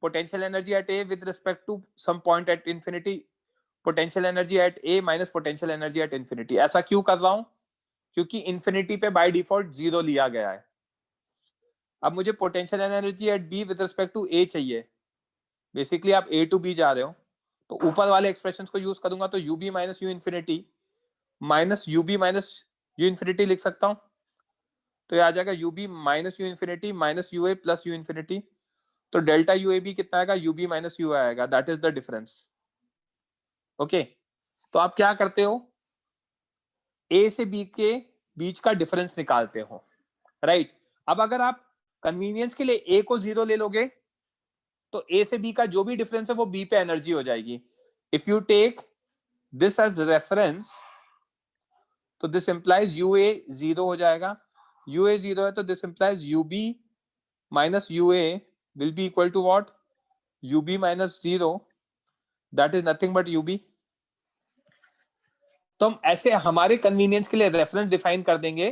potential energy at A with respect to some point at infinity, potential energy at A minus potential energy at infinity. ऐसा क्यों कर रहा हूं, क्योंकि इंफिनिटी पे बाय डिफॉल्ट जीरो लिया गया है। अब मुझे potential energy at B with respect to A चाहिए, बेसिकली आप ए टू बी जा रहे हो, तो ऊपर वाले एक्सप्रेशन को यूज करूंगा, तो U B minus U infinity minus U B minus U infinity लिख सकता हूं, तो ये आ जाएगा U B minus U infinity minus U A plus U infinity, तो डेल्टा यू ए बी कितना आएगा, यू बी माइनस यू आएगा, that is the difference. Okay, तो आप क्या करते हो, ए से बी के बीच का डिफरेंस निकालते हो, राइट। अब अगर आप कन्वीनियंस के लिए ए को जीरो ले लोगे तो ए से बी का जो भी डिफरेंस है वो बी पे एनर्जी हो जाएगी। If you take this as reference तो this implies U A zero हो जाएगा, यू ए जीरो है तो this implies U B minus U A will be equal to what, U B minus zero, that is nothing but U B. तो हम ऐसे हमारे convenience के लिए रेफरेंस डिफाइन कर देंगे,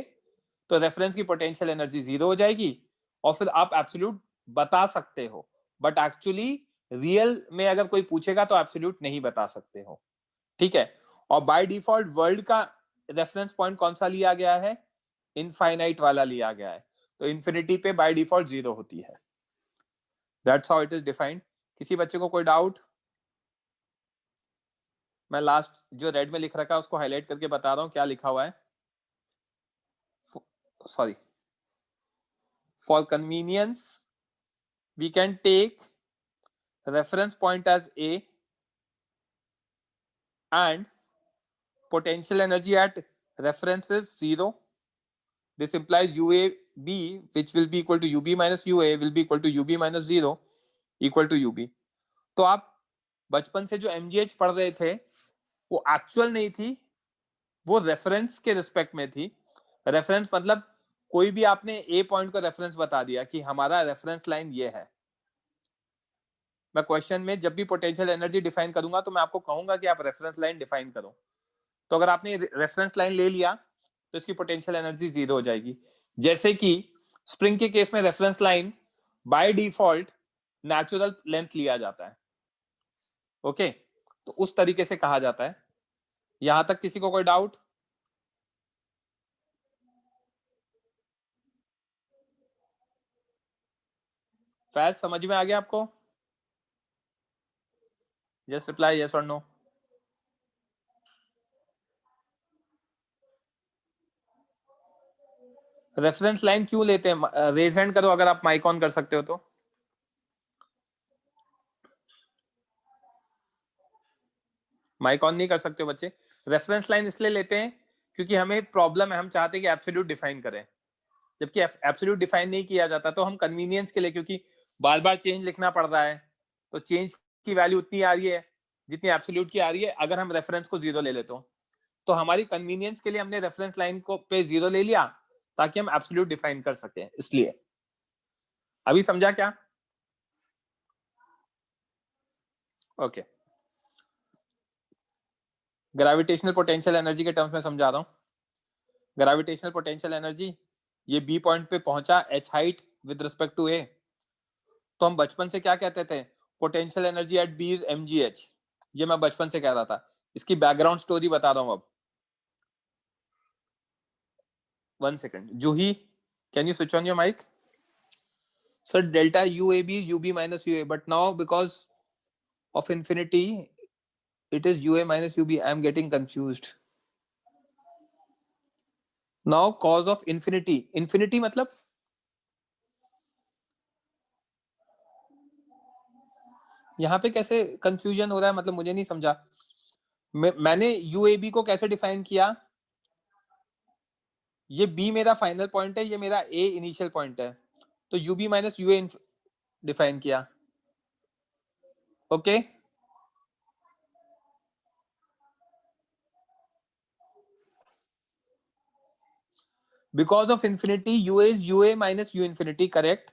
तो रेफरेंस की पोटेंशियल एनर्जी जीरो हो जाएगी, और फिर आप एब्सोल्यूट बता सकते हो, बट एक्चुअली रियल में अगर कोई पूछेगा तो एब्सोल्यूट नहीं बता सकते हो, ठीक है। और बाय डिफॉल्ट वर्ल्ड का रेफरेंस पॉइंट कौन सा लिया गया है, इनफाइनाइट वाला लिया गया है, तो इन्फिनिटी पे बाय डिफॉल्ट जीरो होती है। That's how it is defined. किसी बच्चे को कोई डाउट? मैं लास्ट जो रेड में लिख रखा है उसको हाईलाइट करके बता रहा हूं क्या लिखा हुआ है। Sorry, for convenience we can take reference point as A and potential energy at reference is 0. This implies UAB, which will be equal to UB minus UA will be equal to UB minus 0 equal to UB. तो आप बचपन से जो MGH पढ़ रहे थे वो actual नहीं थी, वो रेफरेंस के रिस्पेक्ट में थी। रेफरेंस मतलब कोई भी आपने ए पॉइंट को रेफरेंस बता दिया कि हमारा रेफरेंस लाइन ये है। मैं क्वेश्चन में जब भी पोटेंशियल एनर्जी डिफाइन करूंगा तो मैं आपको कहूंगा कि आप रेफरेंस लाइन डिफाइन करो, तो अगर आपने रेफरेंस लाइन ले लिया तो इसकी पोटेंशियल एनर्जी जीरो हो जाएगी। जैसे कि स्प्रिंग के केस में reference line by default natural length लिया जाता है, ओके, तो उस तरीके से कहा जाता है। यहां तक किसी को कोई डाउट? फैज समझ में आ गया आपको? जस्ट रिप्लाई यस और नो। रेफरेंस लाइन क्यों लेते हैं? रेज हैंड करो अगर आप माइक ऑन कर सकते हो तो। माइक ऑन नहीं कर सकते हो बच्चे। रेफरेंस लाइन इसलिए लेते हैं क्योंकि हमें प्रॉब्लम है, हम चाहते हैं कि एब्सोल्यूट डिफाइन करें, जबकि एब्सोल्यूट डिफाइन नहीं किया जाता, तो हम कन्वीनियंस के लिए, क्योंकि बार बार चेंज लिखना पड़ रहा है, तो चेंज की वैल्यू उतनी आ रही है जितनी एब्सोल्यूट की आ रही है अगर हम रेफरेंस को जीरो ले लेते हो। तो हमारी कन्वीनियंस के लिए हमने रेफरेंस लाइन को पे जीरो ले लिया ताकि हम एब्सोल्यूट डिफाइन कर सकें, इसलिए। अभी समझा क्या? ओके, ग्रेविटेशनल पोटेंशियल एनर्जी के टर्म्स में समझा रहा हूं। ग्रेविटेशनल पोटेंशियल एनर्जी ये बी पॉइंट पे पहुंचा H height with respect to A, तो हम बचपन से क्या कहते थे, potential energy at B is mgh। ये मैं बचपन से कह रहा था, इसकी बैकग्राउंड स्टोरी बता रहा हूं अब। 1 second, Juhi can you switch on your mic? Sir delta UAB UB minus UA, but now because of infinity it is UA minus UB. I am getting confused now. Cause of infinity, infinity मतलब यहाँ पे कैसे confusion हो रहा है, मतलब मुझे नहीं समझा। मैंने UAB को कैसे डिफाइन किया, ये B मेरा फाइनल पॉइंट है, ये मेरा A इनिशियल पॉइंट है, तो UB माइनस UA डिफाइन किया, okay. Because of infinity, UA is UA minus U infinity, correct?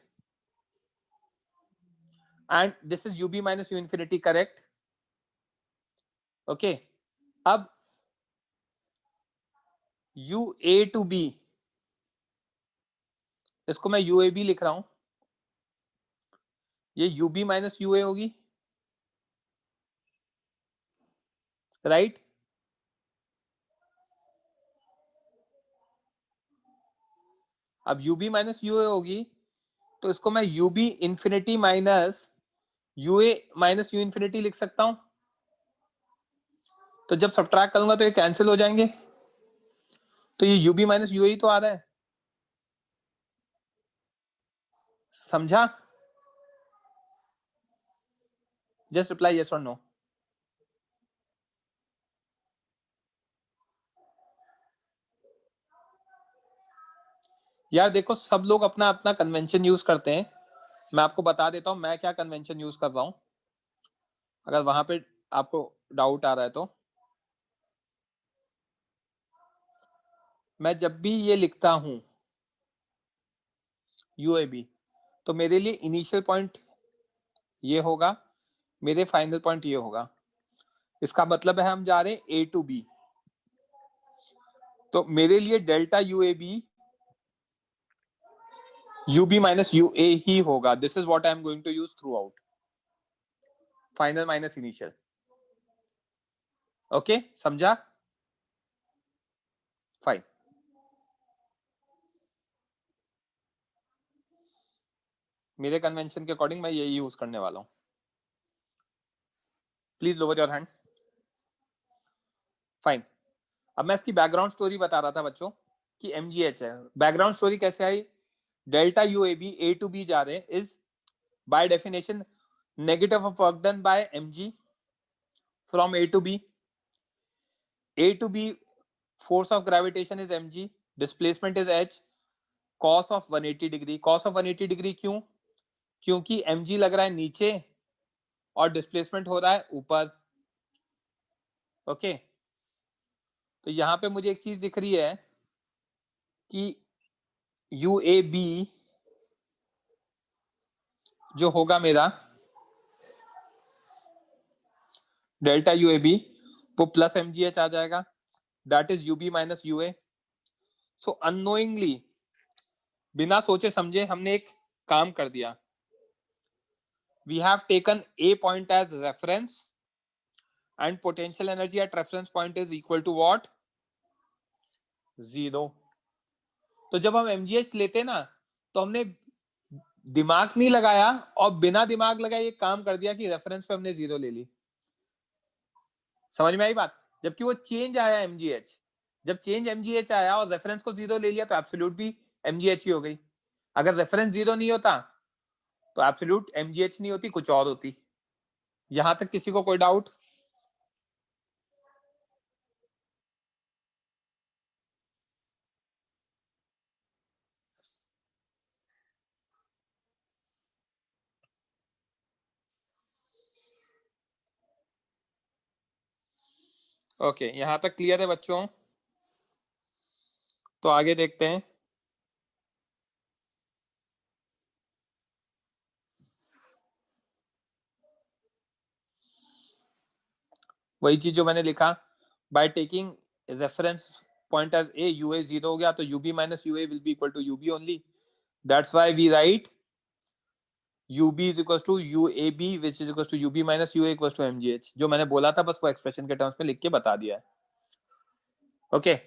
And this is UB minus U infinity, correct? Okay. अब UA to B, इसको मैं UAB लिख रहा हूं, ये UB माइनस UA होगी, right? अब UB माइनस UA होगी, तो इसको मैं UB infinity minus UA minus U infinity लिख सकता हूं। तो जब सब्ट्रैक्ट करूंगा तो ये कैंसिल हो जाएंगे, तो ये UB माइनस UA ही तो आ रहा है, समझा? जस्ट रिप्लाई यस और नो। यार देखो, सब लोग अपना अपना कन्वेंशन यूज करते हैं, मैं आपको बता देता हूं मैं क्या कन्वेंशन यूज कर रहा हूं, अगर वहां पे आपको डाउट आ रहा है तो। मैं जब भी ये लिखता हूं UAB, तो मेरे लिए इनिशियल पॉइंट ये होगा, मेरे फाइनल पॉइंट ये होगा। इसका मतलब है हम जा रहे हैं A to B, तो मेरे लिए delta UAB UB minus UA ही होगा। This is what I am going to use throughout, final minus initial. Okay, समझा? फाइन। मेरे कन्वेंशन के अकॉर्डिंग मैं यही यूज करने वाला हूं। Please lower your hand. Fine. अब मैं इसकी बैकग्राउंड स्टोरी बता रहा था बच्चों कि MGH है। बैकग्राउंड स्टोरी कैसे आई? Delta UAB A to B जा रहे हैं is by definition negative of work done by mg from A to B. A to B force of gravitation is mg, displacement is h, cos of 180 degree. cos of 180 degree क्यों? क्योंकि mg लग रहा है नीचे और displacement हो रहा है ऊपर। ओके, तो यहां पे मुझे एक चीज दिख रही है कि UAB जो होगा मेरा डेल्टा UAB वो प्लस MGH आ जाएगा, that is UB minus UA। So unknowingly, बिना सोचे समझे हमने एक काम कर दिया। We have taken A point as reference and potential energy at reference point is equal to what? 0। तो जब हम MGH लेते ना, तो हमने दिमाग नहीं लगाया और बिना दिमाग लगाए ये काम कर दिया कि रेफरेंस पे हमने 0 ले ली। समझ में आई बात? जबकि वो चेंज आया MGH, जब चेंज MGH आया और रेफरेंस को 0 ले लिया तो एब्सोल्यूट भी MGH ही हो गई। अगर रेफरेंस 0 नहीं होता तो एब्सोल्यूट MGH नहीं होती, कुछ और होती। यहां तक किसी को कोई डाउट? ओके, यहां तक क्लियर है बच्चों? तो आगे देखते हैं। वही चीज जो मैंने लिखा, by taking reference point as A, UA 0 हो गया, तो UB minus UA will be equal to UB only. That's why we write UB is equals to UAB which is equals to UB minus UA equals to MGH। जो मैंने बोला था बस वो expression के टर्म्स में लिख के बता दिया है। ओके,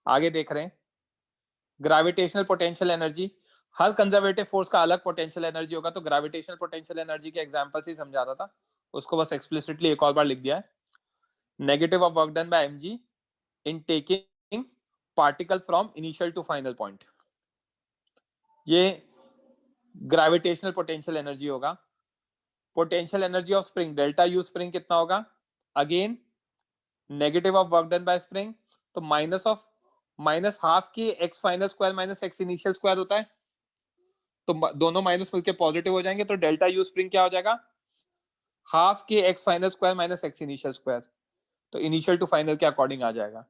आगे देख रहे हैं। ग्रेविटेशनल पोटेंशियल एनर्जी, हर कंजर्वेटिव फोर्स का अलग पोटेंशियल एनर्जी होगा, तो ग्रेविटेशनल पोटेंशियल एनर्जी के एग्जांपल से समझा रहा था, उसको बस एक्सप्लिसिटली एक और बार लिख दिया है। Negative of work done by mg in taking particle from initial to final point, ये ग्रेविटेशनल पोटेंशियल एनर्जी होगा। Potential energy of spring, delta U spring कितना होगा? Again negative of work done by spring, तो minus half की X final square minus X initial square होता है, तो दोनों माइनस मिलकर पॉजिटिव हो जाएंगे, तो डेल्टा यू स्प्रिंग क्या हो जाएगा? हाफ के x final square minus X initial square, तो इनिशियल टू फाइनल के अकॉर्डिंग आ जाएगा।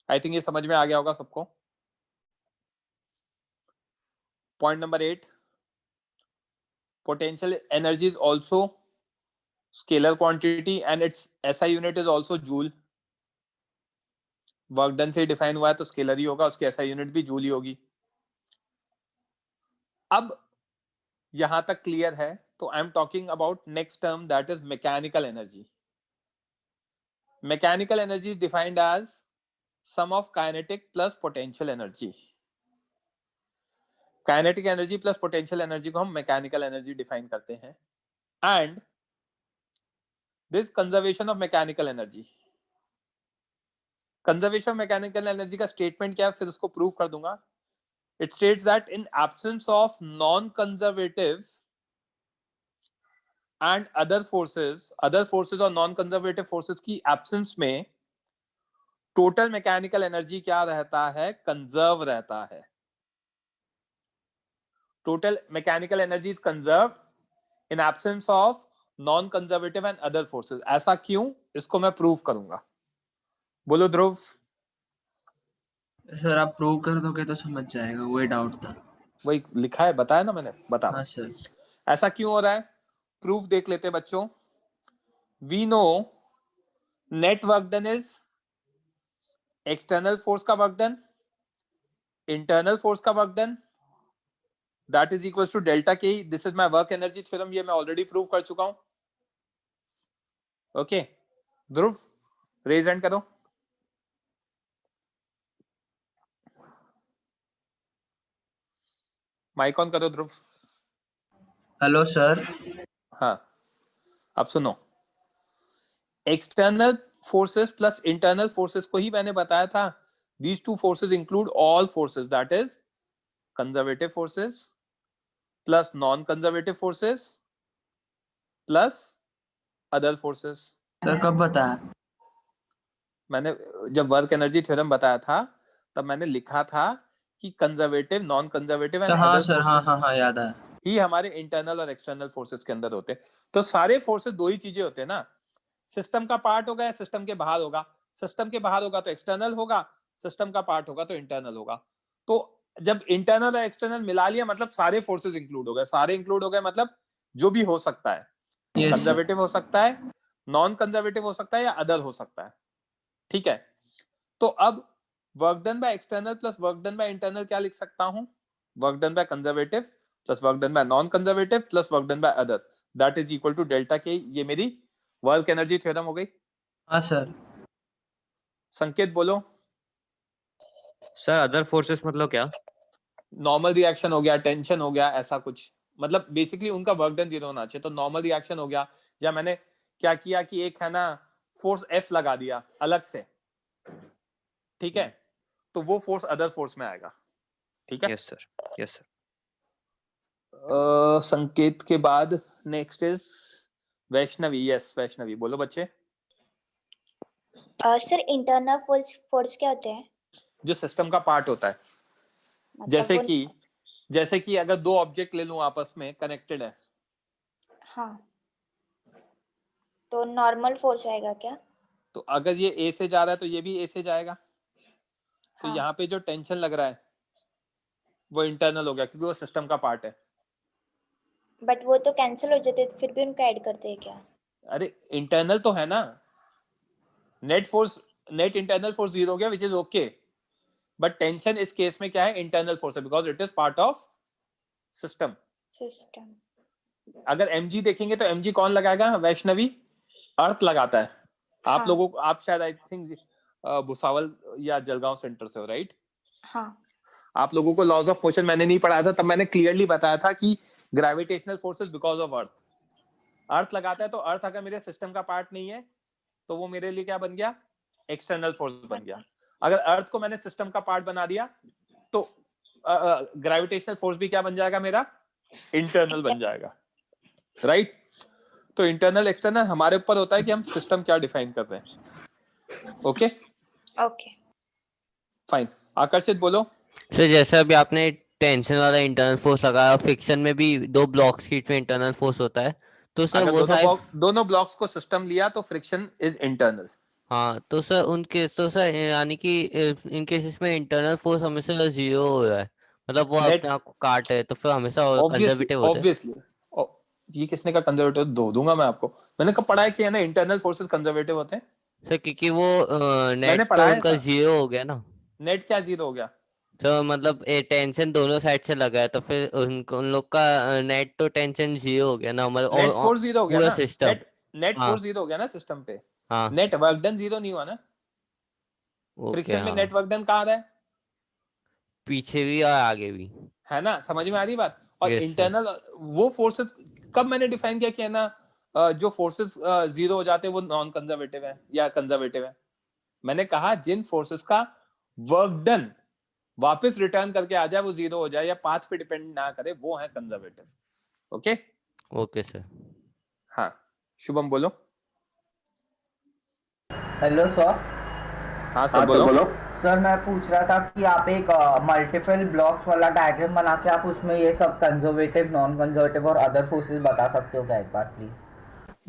आई थिंक ये समझ में आ गया होगा सबको। Point number 8, potential energy is also scalar quantity and its SI unit is also joule. Work done से डिफाइन हुआ है तो स्केलर ही होगा, उसकी SI यूनिट भी जूल ही होगी. अब यहां तक क्लियर है, तो I am talking about next term, that is mechanical energy. Mechanical energy is defined as sum of kinetic plus potential energy. Kinetic energy plus potential energy को हम मैकेनिकल एनर्जी डिफाइन करते हैं. And this conservation of mechanical energy, conservation of mechanical energy का statement क्या है, फिर उसको prove कर दूंगा. It states that in absence of non-conservative and other forces और non-conservative forces की absence में total mechanical energy क्या रहता है, conserve रहता है. Total mechanical energy is conserved in absence of non-conservative and other forces. ऐसा क्यों, इसको मैं प्रूव करूंगा. बोलो ध्रुव. सर आप प्रूव कर दोगे तो समझ जाएगा, वही डाउट था. वही लिखा है, बताया ना मैंने, बता. हाँ सर. ऐसा क्यों हो रहा है, प्रूफ देख लेते हैं बच्चों. We know net work done is external force का वर्क डन, इंटरनल फोर्स का work done, that is equal to delta K. This is my work energy theorem, ये मैं ऑलरेडी प्रूव कर चुका हूं. ओके ध्रुव, रेज हैंड करो. Mic on करो Dhruv. Hello sir. हाँ, अब सुनो. External forces plus internal forces को ही मैंने बताया था. These two forces include all forces, that is conservative forces plus non conservative forces plus other forces. Sir कब बताया? मैंने जब वर्क एनर्जी थ्योरम बताया था तब मैंने लिखा था कि कंजर्वेटिव, नॉन कंजर्वेटिव एंड हाँ अदर सर, हाँ याद आया. ही हमारे इंटरनल और एक्सटर्नल फोर्सेस के अंदर होते हैं. तो सारे फोर्सेस दो ही चीजें होते हैं ना, सिस्टम का पार्ट होगा या सिस्टम के बाहर होगा. सिस्टम के बाहर होगा तो एक्सटर्नल होगा, सिस्टम का पार्ट होगा तो इंटरनल होगा. तो जब इंटरनल और एक्सटर्नल मिला लिया मतलब सारे फोर्सेस इंक्लूड हो गए. सारे इंक्लूड हो गए मतलब जो भी हो सकता है, कंजर्वेटिव हो सकता है, नॉन कंजर्वेटिव हो सकता है या अदर हो सकता है. ठीक है. तो अब work done by external plus work done by internal क्या लिख सकता हूं, work done by conservative plus work done by non conservative plus work done by other, that is equal to delta K. ये मेरी वर्क एनर्जी थ्योरम हो गई. हाँ sir. संकेत बोलो. सर अदर फोर्सेस मतलब क्या? नॉर्मल रिएक्शन हो गया, टेंशन हो गया, ऐसा कुछ. मतलब बेसिकली उनका वर्क डन जीरो होना चाहिए. तो नॉर्मल रिएक्शन हो गया, या मैंने क्या किया कि एक है ना फोर्स F लगा दिया अलग से, ठीक है, तो वो फोर्स अदर फोर्स में आएगा. ठीक है. Yes sir, yes sir. संकेत के बाद next is Vaishnavi. Yes Vaishnavi बोलो बच्चे. सर इंटरनल फोर्स क्या होते हैं? जो सिस्टम का पार्ट होता है. मतलब जैसे कि अगर दो ऑब्जेक्ट ले लूं आपस में कनेक्टेड है. हाँ, तो नॉर्मल फोर्स आएगा क्या? तो अगर ये ए से जा रहा है तो ये भी ए से जाएगा. तो हाँ. यहाँ पे जो टेंशन लग रहा है वो इंटरनल हो गया क्योंकि वो सिस्टम का पार्ट है. बट वो तो कैंसिल हो जाते, फिर भी उनको ऐड करते हैं क्या? अरे इंटरनल तो है ना. नेट इंटरनल फोर्स जीरो हो गया, which is okay. But tension इस केस में क्या है, इंटरनल फोर्स है, because it is part of system. अगर mg देखेंगे तो mg कौन लगाएगा वैष्णवी? अर्थ लगाता है. हाँ. आप लोगों को, आप शायद आई थिंक भुसावल या जलगांव सेंटर से हो, राइट? हाँ. आप लोगों को लॉज ऑफ मोशन मैंने नहीं पढ़ाया था, तब मैंने क्लियरली बताया था कि gravitational forces because of earth. Earth लगाता है, तो अर्थ अगर मेरे सिस्टम का पार्ट नहीं है तो वो मेरे लिए क्या बन गया, एक्सटर्नल फोर्स बन गया. अगर अर्थ को मैंने सिस्टम का पार्ट बना दिया तो ग्रेविटेशनल फोर्स भी क्या बन जाएगा मेरा, इंटरनल बन जाएगा. राइट. तो इंटरनल एक्सटर्नल हमारे ऊपर होता है कि हम सिस्टम क्या डिफाइन कर रहे हैं. Okay okay fine. आकर्षित बोलो. सर जैसे अभी आपने टेंशन वाला इंटरनल फोर्स लगाया, फ्रिक्शन में भी दो ब्लॉक्स के बीच में इंटरनल फोर्स होता है, तो सर वो दोनों ब्लॉक्स को सिस्टम लिया तो फ्रिक्शन इज इंटरनल. हाँ, तो सर उनके, तो सर यानी कि इन केसेस में इंटरनल फोर्स हमेशा जीरो हो रहा है, मतलब वो नेट अपने आप को काटे तो फिर हमेशा ऑब्वियसली कंजर्वेटिव होते हैं। ऑब्वियसली ये किसने का कंजर्वेटिव दो दूंगा मैं आपको, मैंने कब पढ़ा है कि है ना इंटरनल फोर्सेस कंजर्वेटिव होते हैं, सर क्योंकि वो मैंने नेट तो पढ़ा है उनका ऐसा। 0 हो गया ना। नेट क्या जीरो हो गया? तो मतलब टेंशन दोनों साइड से लगा है तो फिर उन लोग का नेट तो टेंशन 0 हो गया ना, मतलब नेट फोर्स जीरो हो गया पूरा ना, सिस्टम। नेट हाँ फोर्स जीरो हो गया ना सिस्टम पे, हाँ नेट वर्क डन जीरो नहीं हुआ ना। ओके फ्रिक्शन में हाँ, नेट वर्क डन कहाँ आ रहा है? पीछे भी और आगे भी। है ना, समझ में आ रही बात? और यस सर। इंटरनल वो फोर्सेस कब मैंने डिफाइन किया कि है ना जो फोर्सेस जीरो हो जाते हैं वो नॉन कंजर्वेटिव है या कंजर्वेटिव है? मैंने कहा जिन फोर्सेस का वर्क डन वापस रिटर्न करके आ जाए, वो जीरो हो जाए या पाथ पे डिपेंड ना करे, वो है कंजर्वेटिव। Okay okay sir. हाँ शुभम बोलो। Hello sir. हाँ सर बोलो। सर मैं पूछ रहा था कि आप एक मल्टीपल ब्लॉक्स वाला डायग्राम बना के आप उसमें ये सब कंजर्वेटिव, नॉन कंजर्वेटिव और अदर फोर्सेस बता सकते हो क्या एक बार प्लीज?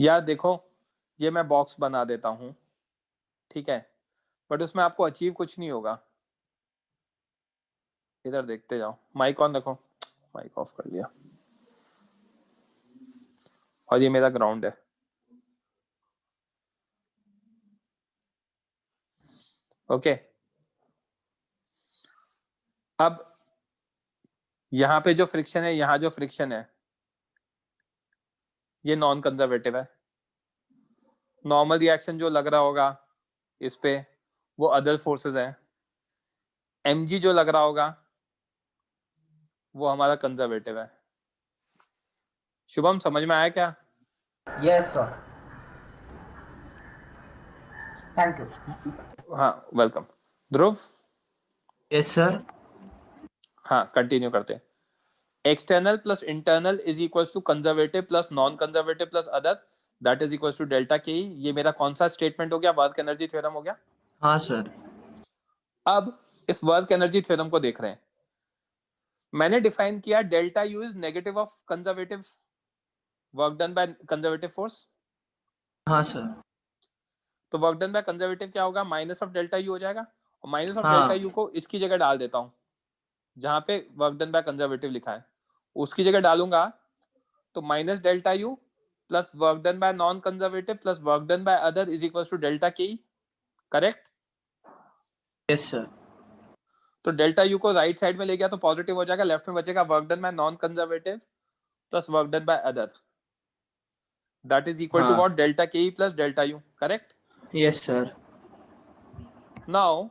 यार देखो, ये मैं बॉक्स बना देता हूं, ठीक है, बट उसमें आपको अचीव कुछ नहीं होगा। इधर देखते जाओ, माइक ऑन रखो, माइक ऑफ कर लिया, और ये मेरा ग्राउंड है। ओके अब यहां पे जो फ्रिक्शन है, यहां जो फ्रिक्शन है, ये नॉन कंजर्वेटिव है। नॉर्मल रिएक्शन जो लग रहा होगा इस पे, वो अदर फोर्सेस है। mg जो लग रहा होगा वो हमारा कंजर्वेटिव है। शुभम समझ में आया क्या? Yes sir, thank you. हाँ वेलकम। ध्रुव? Yes sir. हाँ कंटिन्यू करते हैं। External plus internal is equal to conservative plus non conservative plus other, that is equal to delta K. ये मेरा कौन सा स्टेटमेंट हो गया? वर्क एनर्जी थ्योरम हो गया। हाँ सर। अब इस वर्क एनर्जी थ्योरम को देख रहे हैं। मैंने डिफाइन किया delta U is negative of conservative work done by conservative force. हाँ सर। तो वर्क डन बाय कंजर्वेटिव क्या होगा? माइनस ऑफ डेल्टा यू हो जाएगा, और माइनस ऑफ हाँ डेल्टा यू को इसकी जगह डाल देता हूं, जहां पे वर्क डन बाय कंजर्वेटिव लिखा है उसकी जगह डालूंगा, तो minus delta U plus work done by non conservative plus work done by other is equal to delta K. Correct? Yes sir. तो डेल्टा यू को राइट साइड में ले गया तो पॉजिटिव हो जाएगा, लेफ्ट में बचेगा work done by non conservative plus work done by other, that is equal to हाँ। What? Delta K plus delta U. Correct? Yes sir. Now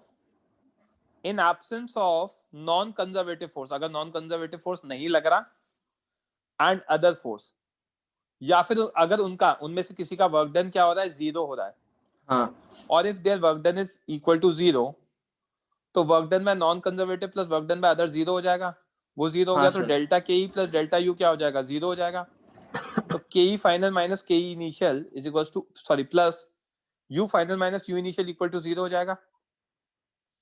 in absence of non conservative force, अगर non conservative force नहीं लग रहा and other force, या फिर अगर उनमें से किसी का वर्क डन क्या हो रहा है? जीरो हो रहा है, हाँ। और if there work done is equal to zero, तो work done by non conservative plus work done by other zero हो जाएगा। वो जीरो हो हाँ गया तो sir. Delta K E plus delta you क्या हो जाएगा? जीरो हो जाएगा। तो K E final minus K E initial is equal to sorry plus U final minus U initial equal to zero हो जाएगा।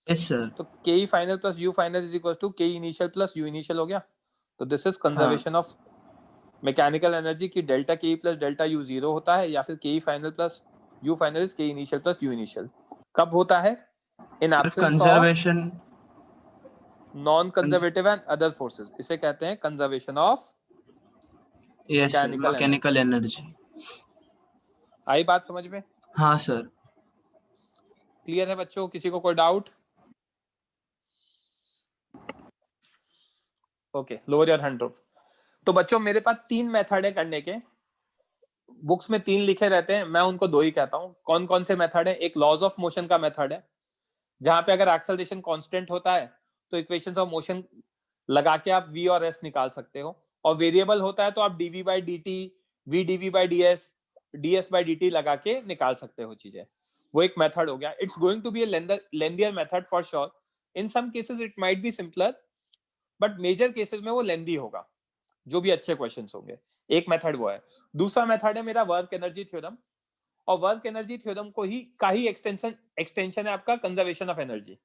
Yes sir. तो K E final plus U final is equal to K initial plus U initial हो गया। तो this is conservation of mechanical energy की delta K E plus delta U zero होता है, या फिर K E final plus U final is K initial plus U initial. कब होता है? In sir absence of conservation non conservative and other forces, इसे कहते हैं conservation of yes sir mechanical mechanical energy. आई बात समझ में? हाँ सर। क्लियर है बच्चों? किसी को कोई doubt? Okay lower your hand drop. तो बच्चों मेरे पास 3 मेथड है करने के, बुक्स में 3 लिखे रहते हैं, मैं उनको 2 ही कहता हूं। कौन कौन से मेथड है? एक लॉज ऑफ मोशन का मेथड है, जहां पे अगर एक्सेलरेशन कांस्टेंट होता है तो इक्वेशंस ऑफ मोशन लगा के आप v और s निकाल सकते हो, और वेरिएबल होता है तो आप dv by dt, v dv by ds, ds by dt लगा के निकाल सकते हो चीजें। वो एक मेथड हो गया। It's going to be a lengthier method for sure. In some cases it might be simpler, but major cases में वो लेंथी होगा, जो भी अच्छे क्वेश्चंस होंगे। एक मेथड वो है। दूसरा मेथड है मेरा वर्क एनर्जी थ्योरम, और वर्क एनर्जी थ्योरम को ही एक्सटेंशन है आपका कंजर्वेशन ऑफ एनर्जी,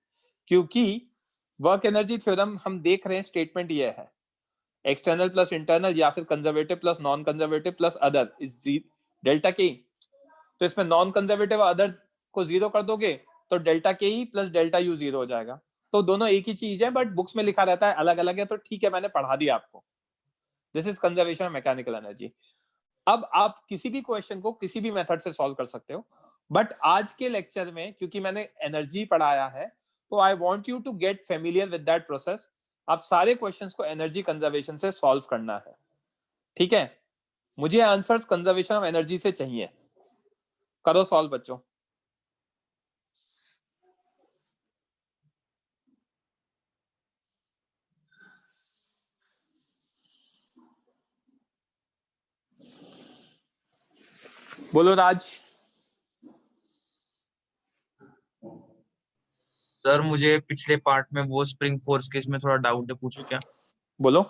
क्योंकि वर्क एनर्जी थ्योरम हम देख रहे हैं स्टेटमेंट ये है एक्सटर्नल प्लस इंटरनल या फिर conservative plus non conservative plus other is delta के। तो इसमें नॉन कंजर्वेटिव अदर को जीरो कर दोगे तो delta K E plus delta U zero हो जाएगा। तो दोनों एक ही चीज है, बट बुक्स में लिखा रहता है अलग अलग है, तो ठीक है, मैंने पढ़ा दिया आपको। This is conservation of mechanical energy. अब आप किसी भी क्वेश्चन को किसी भी मेथड से सॉल्व कर सकते हो, बट आज के लेक्चर में क्योंकि मैंने एनर्जी पढ़ाया है, तो I want you to get familiar with that process. आप सारे क्वेश्चंस को एनर्जी कंजर्वेशन से सॉल्व करना है, ठीक है? मुझे आंसर्स कंजर्वेशन ऑफ एनर्जी से चाहिए। करो सॉल्व बच्चों। बोलो राज। सर मुझे पिछले पार्ट में वो स्प्रिंग फोर्स केस में थोड़ा डाउट है, पूछूं क्या? बोलो।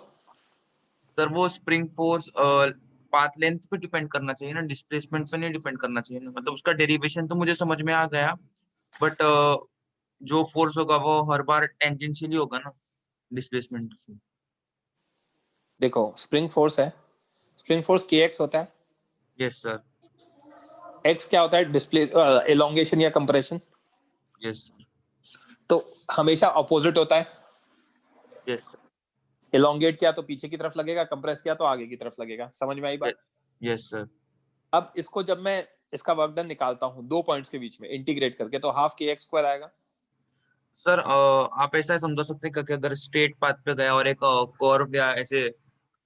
सर वो स्प्रिंग फोर्स पाथ लेंथ पे डिपेंड करना चाहिए ना, डिस्प्लेसमेंट पे नहीं डिपेंड करना चाहिए ना? मतलब उसका डेरिवेशन तो मुझे समझ में आ गया, बट जो फोर्स होगा वो हर बार टेंजेंशियली होगा ना डिस्प्लेसमेंट से। देखो, स्प्रिंग फोर्स है, स्प्रिंग फोर्स के एक्स होता है। Yes sir. एक्स क्या होता है? डिस्प्ले एलोंगेशन या कंप्रेशन। Yes sir. तो हमेशा अपोजिट होता है। Yes sir. एलोंगेट किया तो पीछे की तरफ लगेगा, कंप्रेस किया तो आगे की तरफ लगेगा। समझ में आई बात? Yes sir. अब इसको जब मैं इसका वर्क डन निकालता हूं दो पॉइंट्स के बीच में इंटीग्रेट करके, तो हाफ के एक्स स्क्वायर आएगा। सर आप ऐसा समझा सकते हैं कि अगर स्ट्रेट पाथ पे गया और एक कर्व या ऐसे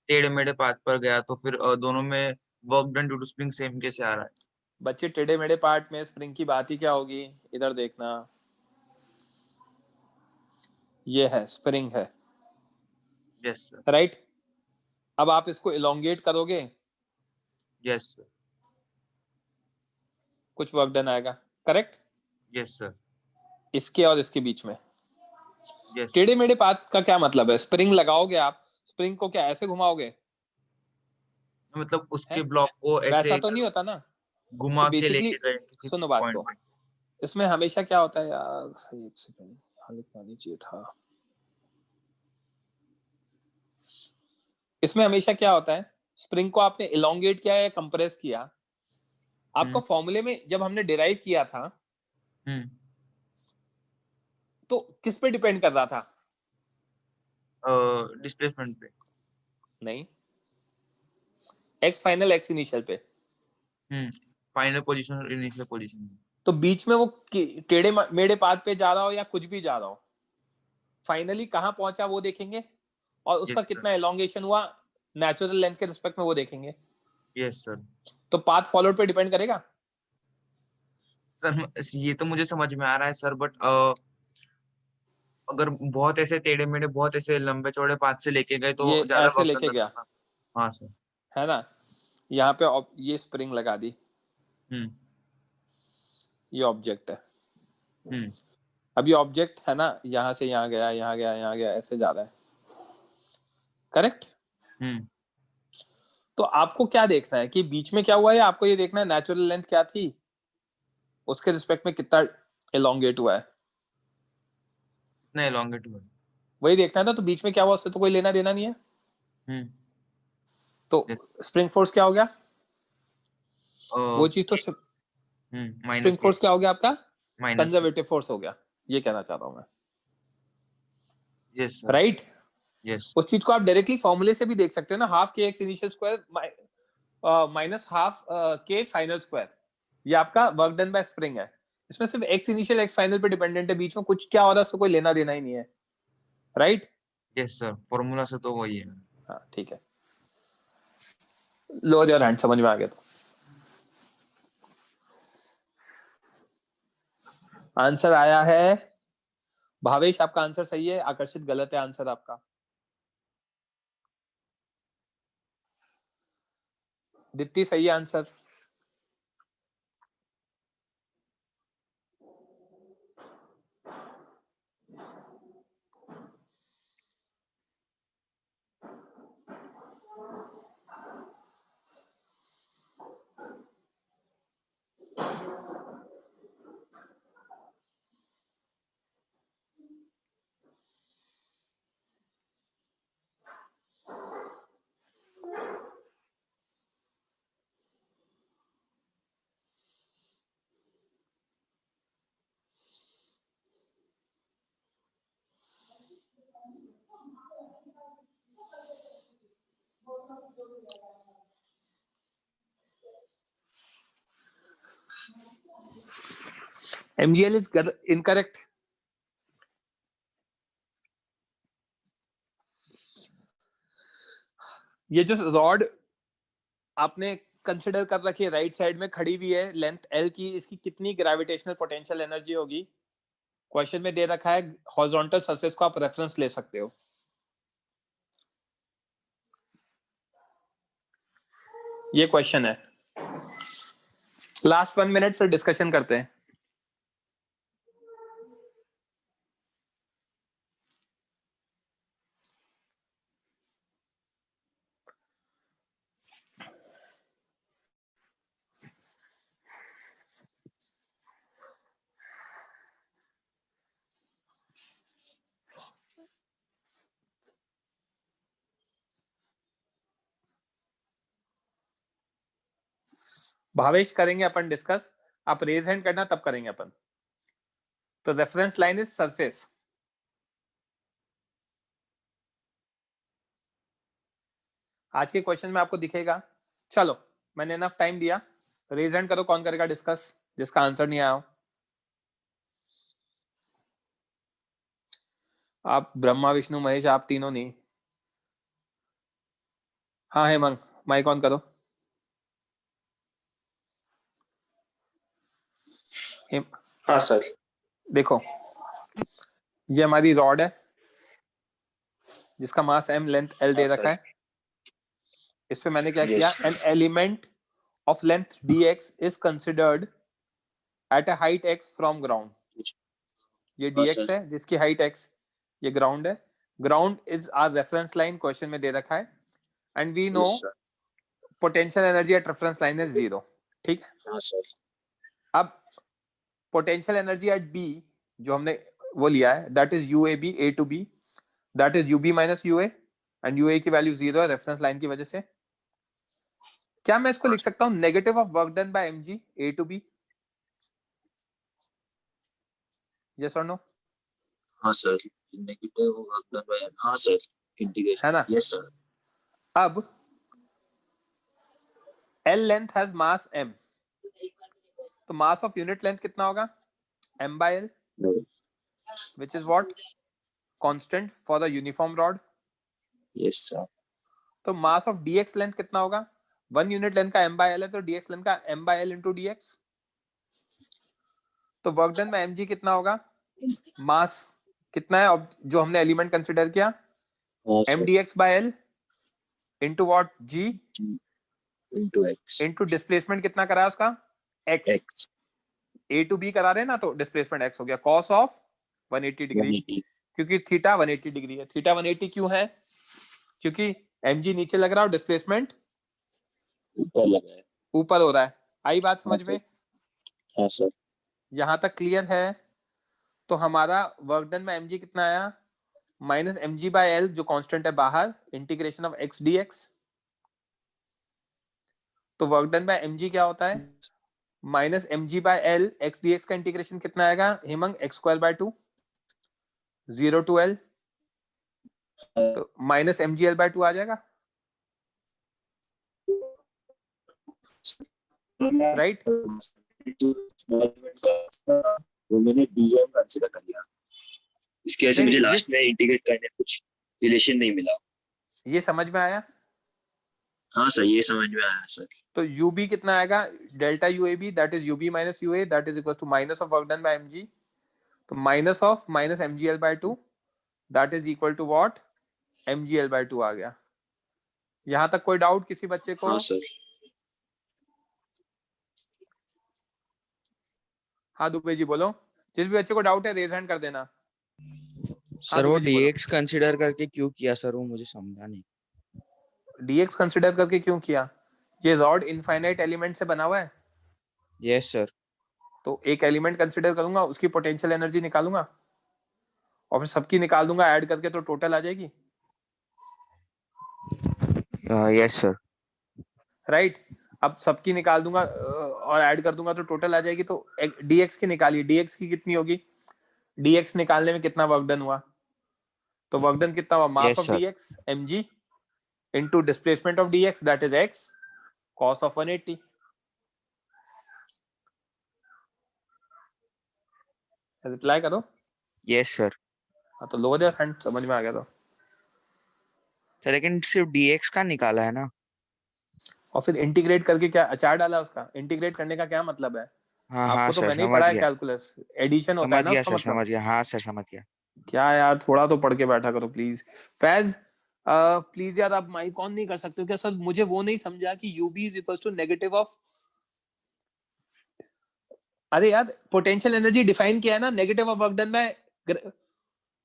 टेढ़े मेढ़े पाथ पर गया, तो फिर दोनों में work done due to spring same कैसे आ रहा है? बच्चे, टेढ़े मेढ़े पार्ट में स्प्रिंग की बात ही क्या होगी? इधर देखना, ये है स्प्रिंग है, यस सर। राइट? अब आप इसको इलोंगेट करोगे, यस सर। कुछ वर्क डन आएगा, करेक्ट? Yes sir. इसके और इसके बीच में। यस। टेढ़े मेढ़े पाथ का क्या मतलब है? स्प्रिंग लगाओगे आप, स्प्रिंग को क्या ऐसे घुमाओगे? मतलब उसके है? ब्लॉक को वैसा ऐसे तो नहीं होता ना। घुमा तो के बेसिकली लेके गए किसी सुनो बात पॉइंट को, पे। इसमें हमेशा क्या होता है यार, सही एक सेकंड, यहाँ लिखना नहीं चाहिए था। इसमें हमेशा क्या होता है, स्प्रिंग को आपने इलोंगेट किया या कंप्रेस किया, आपको फॉर्मूले में जब हमने डिराइव किया था तो किस पे डिपेंड कर रहा था? डिस्प्लेसमेंट पे। नहीं, एक्स फाइनल एक्स इनिशियल पे। फाइनल पोजीशन और इनिशियल पोजीशन। तो बीच में वो टेढ़े मेढ़े पाथ पे जा रहा हो या कुछ भी जा रहा हो, फाइनली कहां पहुंचा वो देखेंगे, और उसका यस सर। कितना एलोंगेशन हुआ नेचुरल लेंथ के रिस्पेक्ट में वो देखेंगे। Yes sir. तो पाथ फॉलोड पे डिपेंड करेगा। सर ये तो मुझे समझ में आ रहा है सर, बट अगर बहुत ऐसे टेढ़े मेढ़े बहुत ऐसे लंबे चौड़े पाथ से लेके गए तो ये ज्यादा ऐसे वक्त लेके लगता गया, था। हाँ सर। है ना? यहाँ पे ये स्प्रिंग लगा दी, ये ऑब्जेक्ट है। अब ये ऑब्जेक्ट है ना, यहां से यहाँ गया, यहाँ गया, यहाँ गया, ऐसे जा रहा है, करेक्ट? तो आपको क्या देखना है कि बीच में क्या हुआ है? आपको ये देखना है नेचुरल लेंथ क्या थी, उसके रिस्पेक्ट में कितना एलोंगेट हुआ है, नहीं एलोंगेट हुआ। वही देखना है ना। तो बीच में क्या हुआ उससे तो कोई लेना देना नहीं है। तो स्प्रिंग फोर्स क्या हो गया? वो चीज तो स्प्रिंग फोर्स क्या हो गया आपका? कंजर्वेटिव फोर्स हो गया, ये कहना चाह रहा हूं मैं। Yes right? यस। उस चीज को आप डायरेक्टली फॉर्मूले से भी देख सकते हो ना, हाफ के x initial square minus half के फाइनल स्क्वायर, ये आपका वर्क डन बाय स्प्रिंग है। इसमें सिर्फ एक्स इनिशियल एक्स फाइनल पे डिपेंडेंट है, बीच में कुछ क्या हो रहा है उससे कोई लेना देना ही नहीं है, राइट? यस सर, फॉर्मूला से तो वही है। हाँ ठीक है, लोअर योर हैंड, समझ में आ गया? तो आंसर आया है भावेश, आपका आंसर सही है, आकर्षित गलत है आंसर आपका। दित्ती सही है आंसर। MGL is incorrect. ये जो रॉड आपने कंसिडर कर रखी है राइट साइड में खड़ी हुई है लेंथ L की, इसकी कितनी ग्रेविटेशनल पोटेंशियल एनर्जी होगी? क्वेश्चन में दे रखा है हॉरिजॉन्टल सरफेस को आप रेफरेंस ले सकते हो। ये क्वेश्चन है। लास्ट 1 मिनट फिर डिस्कशन करते हैं। भावेश करेंगे अपन डिस्कस, आप रेज हैंड करना तब करेंगे अपन। तो रेफरेंस लाइन इज सरफेस। आज के क्वेश्चन में आपको दिखेगा। चलो मैंने इनफ टाइम दिया, रेज हैंड करो कौन करेगा डिस्कस जिसका आंसर नहीं आया हो। आप ब्रह्मा विष्णु महेश आप तीनों नहीं। हाँ हेमंग माइक ऑन करो। हाँ सर। देखो ये हमारी रॉड है जिसका मास m लेंथ l दे रखा है। इस पे मैंने क्या किया, an element of length dx is considered at a height x from ground. ये dx है जिसकी हाइट x, ये ग्राउंड है। Ground is our reference line, question में दे रखा है। And we know potential energy at reference line is 0। ठीक है। अब पोटेंशियल एनर्जी एट b जो हमने वो लिया है that is UAB A to B, that is UB minus UA and UA की वैल्यू 0 है रेफरेंस लाइन की वजह से। क्या मैं इसको लिख सकता हूं negative of work done by mg A to B? Yes और नो? हाँ sir. Negative work done bye, हाँ सर, इंटीग्रेशन है ना? Yes sir. अब L length has mass m, तो मास ऑफ यूनिट लेंथ कितना होगा? m by L, which is what? Constant for the uniform rod. Yes sir. तो mass of dx length कितना होगा? 1 यूनिट लेंथ का m by L है तो dx length का m by L into dx। तो वर्क डन में mg कितना होगा? मास कितना है अब जो हमने एलिमेंट कंसिडर किया? m dx by L into what? g into x into displacement कितना करा है उसका? x। A to B करा रहे हैं ना, तो डिस्प्लेसमेंट x हो गया cos ऑफ 180 डिग्री, क्योंकि थीटा 180 डिग्री है। थीटा 180 क्यों है? क्योंकि mg नीचे लग रहा है और डिस्प्लेसमेंट ऊपर लगा है, ऊपर हो रहा है। आई बात समझ में? हाँ सर। यहां तक क्लियर है? तो हमारा वर्क डन में mg कितना आया? माइनस mg बाय L जो कांस्टेंट है बाहर, इंटीग्रेशन ऑफ x dx। तो वर्क डन बाय mg क्या होता है? Minus mg by L x dx का इंटीग्रेशन कितना आएगा Hemang? x square by 2 0 to L, तो माइनस mgl बाय 2 आ जाएगा, राइट? वो मैंने dm कंसीडर कर लिया, इसकी वजह से मुझे लास्ट में इंटीग्रेट करने कुछ रिलेशन नहीं मिला। ये समझ में आया? हाँ सर, ये समझ में आया सर। तो UB कितना आएगा? Delta UAB that is UB minus UA that is equal to minus of work done by mg, तो minus of minus mgl by 2 that is equal to what? mgl by 2 आ गया। यहां तक कोई doubt किसी बच्चे को? हाँ सर। हाँ दुबे जी बोलो, जिस भी बच्चे को डाउट है रेज हैंड कर देना। सर वो dx कंसीडर करके क्यों किया सर, वो मुझे समझा नहीं। dx कंसीडर करके क्यों किया? ये रॉड इनफाइनाइट एलिमेंट से बना हुआ है। Yes sir. तो एक एलिमेंट कंसीडर करूंगा, उसकी पोटेंशियल एनर्जी निकालूंगा और फिर सबकी निकाल दूंगा ऐड करके, तो टोटल आ जाएगी। Yes sir. राइट। अब सबकी निकाल दूंगा और ऐड कर दूंगा तो टोटल आ जाएगी। तो dx की निकालिए, dx की कितनी होगी? dx निकालने में कितना वर्क डन हुआ? तो वर्क डन कितना हुआ? Mass of dx mg into displacement of dx that is x cos of 180। Reply करो। Yes sir. हाँ तो लोअर योर हैंड, समझ में आ गया तो। सर लेकिन सिर्फ dx का निकाला है ना। और फिर इंटीग्रेट करके क्या अचार डाला उसका? इंटीग्रेट करने का क्या मतलब है? हाँ हाँ आपको तो सर मैंने ही समझ पढ़ा है गया, कैलकुलस, एडिशन होता है समझ ना गया उसका सर, मतलब। समझ गया। हाँ सर समझ गया। क्या यार, थोड़ा तो पढ़ के बैठा करो प्लीज। फैज प्लीज यार, आप माइक ऑन नहीं कर सकते हो क्या सर? मुझे वो नहीं समझा कि U B is equal to negative of, अरे यार पोटेंशियल एनर्जी डिफाइन किया है ना, negative of work done by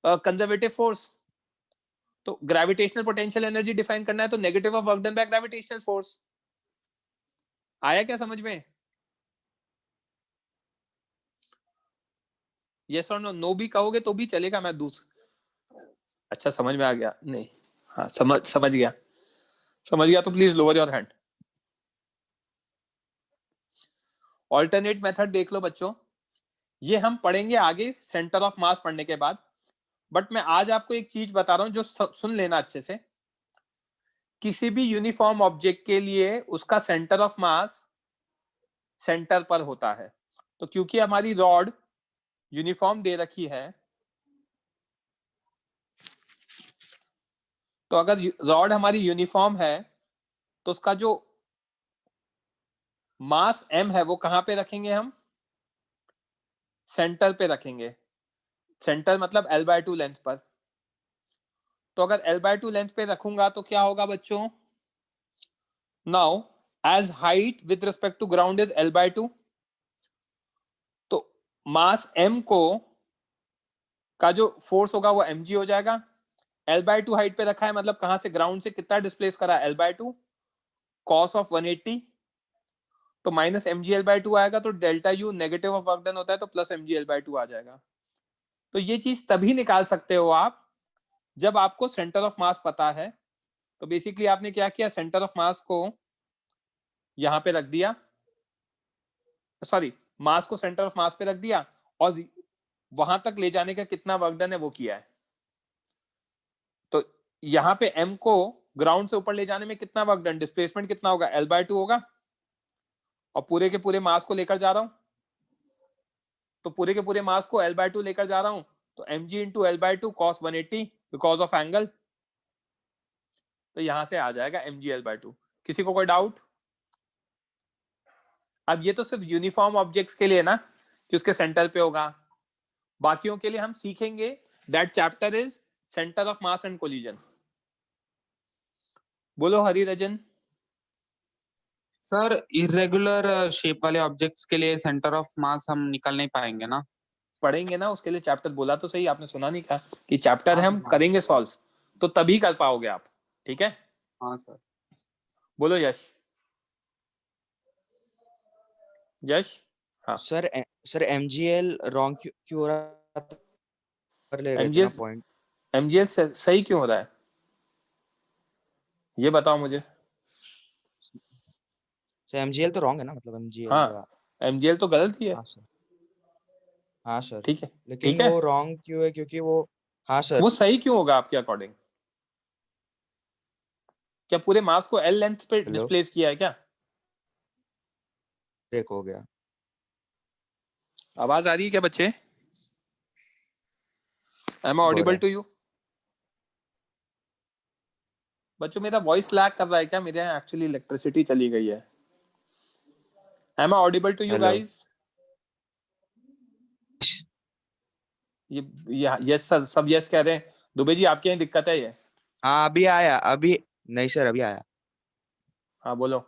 conservative force. तो ग्रेविटेशनल पोटेंशियल एनर्जी डिफाइन करना है तो negative of work done by gravitational force. आया क्या समझ में? यस और नो? नो भी कहोगे तो भी चलेगा, मैं अच्छा समझ में आ गया नहीं? हाँ समझ गया तो please lower your hand. Alternate method देख लो बच्चों, ये हम पढ़ेंगे आगे सेंटर ऑफ मास पढ़ने के बाद। बट मैं आज आपको एक चीज बता रहा हूं जो सुन लेना अच्छे से। किसी भी यूनिफॉर्म ऑब्जेक्ट के लिए उसका सेंटर ऑफ मास सेंटर पर होता है। तो क्योंकि हमारी रॉड यूनिफॉर्म दे रखी है, तो अगर रॉड हमारी यूनिफॉर्म है तो उसका जो मास m है वो कहां पे रखेंगे हम? सेंटर पे रखेंगे। सेंटर मतलब L/2 लेंथ पर। तो अगर L/2 लेंथ पे रखूंगा तो क्या होगा बच्चों? Now as height with respect to ground is L/2, तो मास m को का जो फोर्स होगा वो mg हो जाएगा। L/2 हाइट पे रखा है मतलब कहां से? ग्राउंड से कितना डिस्प्लेस करा? L/2 cos ऑफ 180, तो माइनस mg/2 आएगा, तो delta you negative of work done होता है तो प्लस mg/2 आ जाएगा। तो ये चीज तभी निकाल सकते हो आप जब आपको सेंटर ऑफ मास पता है। तो बेसिकली आपने क्या किया, सेंटर ऑफ मास को यहां पे रख दिया, सॉरी मास को सेंटर ऑफ मास पे रख दिया और वहां तक ले जाने का कितना वर्क डन है वो किया है। तो यहां पे m को ग्राउंड से ऊपर ले जाने में कितना वर्क डन, डिस्प्लेसमेंट कितना होगा? L/2 होगा। और पूरे के पूरे मास को लेकर जा रहा हूं, तो पूरे के पूरे मास को L/2 लेकर जा रहा हूं, तो mg into L/2 cos 180 because of angle. तो यहां से आ जाएगा mg/2। किसी को कोई डाउट? अब ये तो सिर्फ यूनिफॉर्म ऑब्जेक्ट्स के लिए ना कि उसके सेंटर पे होगा, बाकियों के लिए हम सीखेंगे। That chapter is centre of mass and collision. बोलो हरि रजन। सर इरेगुलर शेप वाले ऑब्जेक्ट्स के लिए सेंटर ऑफ मास हम निकल नहीं पाएंगे ना? पढ़ेंगे ना उसके लिए चैप्टर, बोला तो सही, आपने सुना नहीं कहा कि चैप्टर है, हम करेंगे सॉल्व, तो तभी कर पाओगे आप। ठीक है? हाँ सर। बोलो यश। यश हाँ सर mgl रॉन्ग क्यों हो रहा था? कर ले रहे थे ना पॉइंट। mgl सही क्यों हो रहा है ये बताओ मुझे। सर mgl तो रॉन्ग है ना, मतलब mgl हाँ mgl तो गलत ही है। हाँ सर ठीक है, लेकिन ठीक है। वो रॉन्ग क्यों है? क्योंकि वो, हाँ सर वो सही क्यों होगा आपके अकॉर्डिंग? क्या पूरे मास को L लेंथ पे डिस्प्लेस किया है क्या? ब्रेक हो गया। आवाज आ रही है क्या बच्चे? Am I audible to you? बच्चों मेरा वॉइस लैग कर रहा है क्या? मेरे यहाँ एक्चुअली इलेक्ट्रिसिटी चली गई है। Am I audible to you guys? ये यस सर, सब यस कह रहे हैं। दुबे जी आपके यहाँ दिक्कत है ये? हाँ अभी आया, अभी नहीं सर अभी आया। हाँ बोलो।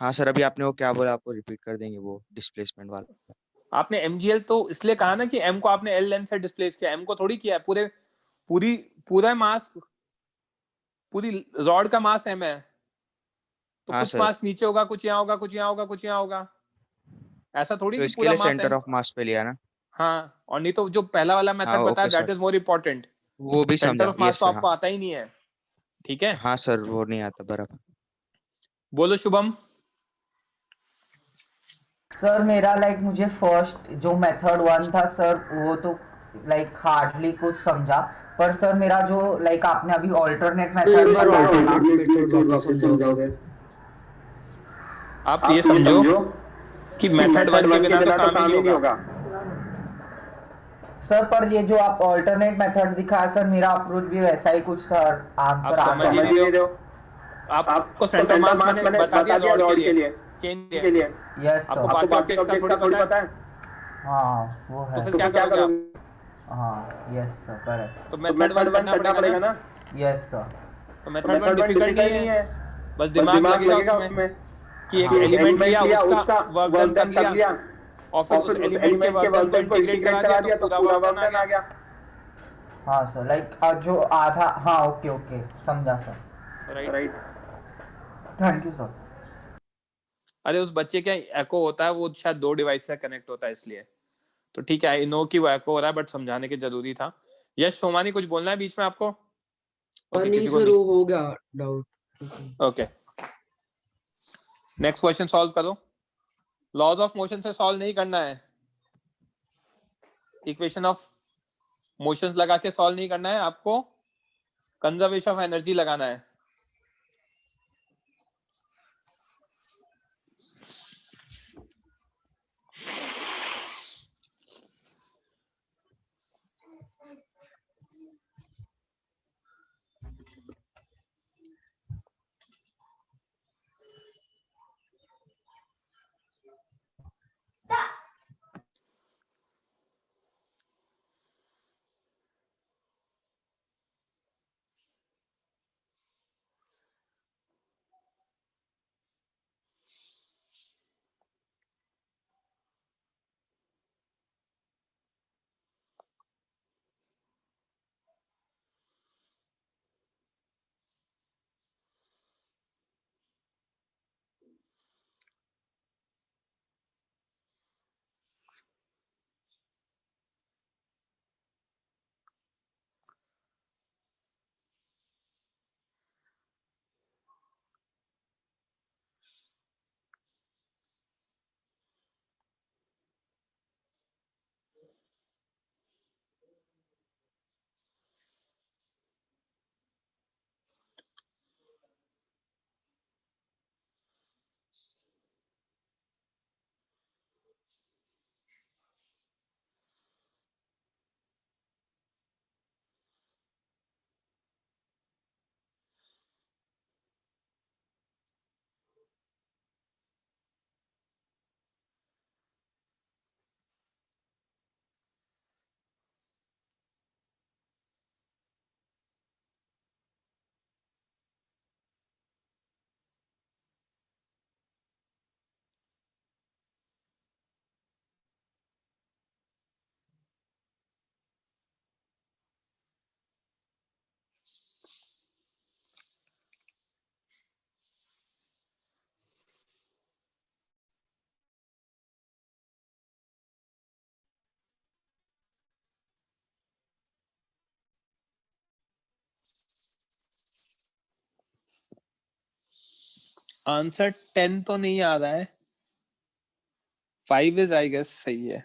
हाँ सर अभी आपने वो क्या बोला, आपको रिपीट कर देंगे वो डिस्प्लेसमेंट वाला। आपने mgl तो इसलिए कहा ना कि m को आपने L लेंथ से डिस्प्लेस किया, m को थोड़ी किया है। पूरा मास, पूरी रॉड का मास m है, तो हाँ कुछ सर। मास नीचे होगा, कुछ यहाँ होगा, कुछ यहाँ होगा, कुछ यहाँ होगा। ऐसा थोड़ी तो कि इसके पूरा लिए mass centre m। Of mass पे लिया ना। हाँ, और नहीं तो जो पहला वाला मेथड हाँ, बताया okay that sir. Is more important. वो भी सेंटर समझा। ऑफ मास यस तो सर। आपको आता ही नहीं है। ठीक है? हाँ सर वो नहीं आता बराबर। बोलो शुभम। सर मेरा मुझे फर्स्ट जो मेथड 1 था सर वो तो हार्डली कुछ समझा, पर सर मेरा जो आपने अभी ऑल्टरनेट मेथड समझाओगे। आप ये समझो कि मेथड 1 के बिना तो काम ही नहीं होगा। सर पर ये जो आप ऑल्टरनेट मेथड दिखाया सर, मेरा अप्रोच भी वैसा ही कुछ सर आंसर आप आ समझ ही गया। नहीं रहे हो। आपको सेंटर मास मैंने बता दिया रॉड के लिए, चेन के लिए। यस आपको सर। बाकी ऑब्जेक्ट्स का थोड़ी पता है, हाँ वो है। तो फिर क्या करोगे आप? हाँ यस सर करेक्ट। तो मेथड 1 करना पड़ेगा ना। Yes sir. तो मेथड 1 डिफिकल्ट नहीं है, बस दिमाग लगेगा उसमें कि एक हाँ। एलिमेंट लिया, उसका वर्क डन कर लिया और फिर उस एलिमेंट के वर्क डन को इंटीग्रेट करा दिया तो पूरा वर्क डन आ गया। हाँ सर लाइक जो आधा, हाँ ओके ओके समझा sir. Right. Thank you sir. अरे उस बच्चे का एको होता है, वो शायद 2 डिवाइस से कनेक्ट होता है इसलिए। तो ठीक है, आई नो कि वो एको हो रहा है, बट समझाने की जरूरी था। यश सोमानी कुछ बोलना है बीच में आपको? नहीं किसी को सर, वो हो गया doubt. Okay, next question solve करो। लॉज ऑफ मोशन से सॉल्व नहीं करना है, इक्वेशन ऑफ मोशन लगा के सॉल्व नहीं करना है, आपको कंजर्वेशन ऑफ एनर्जी लगाना है। आंसर 10 तो नहीं आ रहा है, 5 इज आई गेस सही है।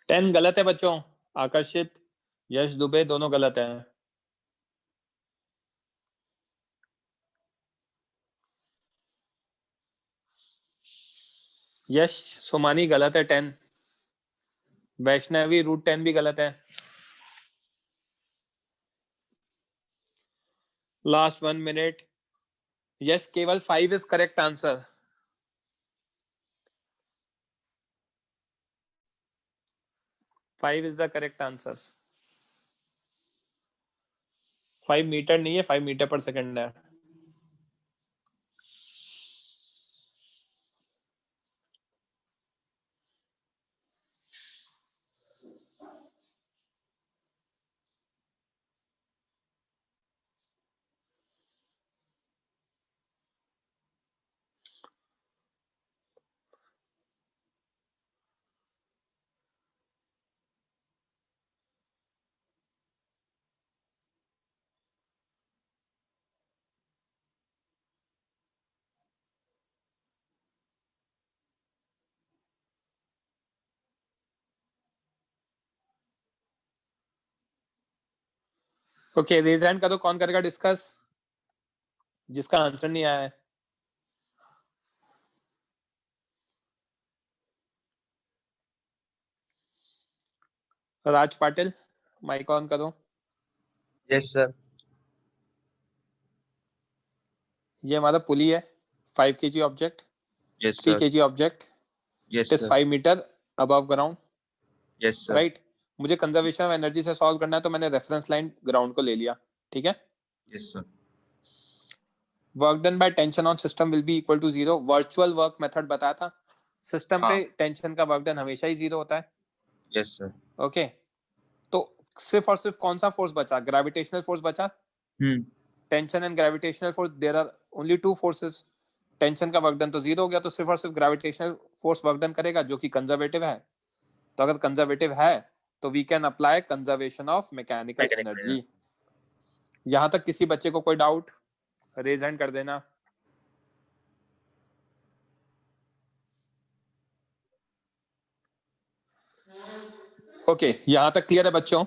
टेन गलत है बच्चों, आकर्षित, यश दुबे दोनों गलत हैं। यश सोमानी गलत है 10, वैष्णवी रूट 10 भी गलत है। Last 1 minute. यस, केवल 5 is correct answer. Five is the correct answer. 5 metre नहीं है, 5 मीटर पर सेकंड है। ओके, रेज हैंड करो, कौन करेगा डिस्कस, जिसका आंसर नहीं आया है। राज पाटिल, माइक ऑन करो। Yes sir. ये हमारा पुली है, 5 kg object, yes 3 sir. kg object, yes it is sir. 5 metre above ground, yes sir. Right. मुझे कंजर्वेशन ऑफ एनर्जी से सॉल्व करना है, तो मैंने रेफरेंस लाइन ग्राउंड को ले लिया, ठीक है। Yes sir. Work done by tension on system will be equal to 0। Virtual work method बताया था, सिस्टम पे टेंशन का वर्क डन हमेशा ही 0 होता है। Yes sir. ओके, तो सिर्फ और सिर्फ कौन सा फोर्स बचा, ग्रेविटेशनल फोर्स बचा। Tension and gravitational force, there are only 2 forces. Tension का वर्क डन तो 0 हो गया, तो सिर्फ और सिर्फ ग्रेविटेशनल फोर्स वर्क डन करेगा, जो कि कंजर्वेटिव है। तो अगर कंजर्वेटिव है तो we can apply conservation of mechanical energy. यहां तक किसी बच्चे को कोई डाउट, रेज हैंड कर देना। ओके, यहां तक क्लियर है बच्चों?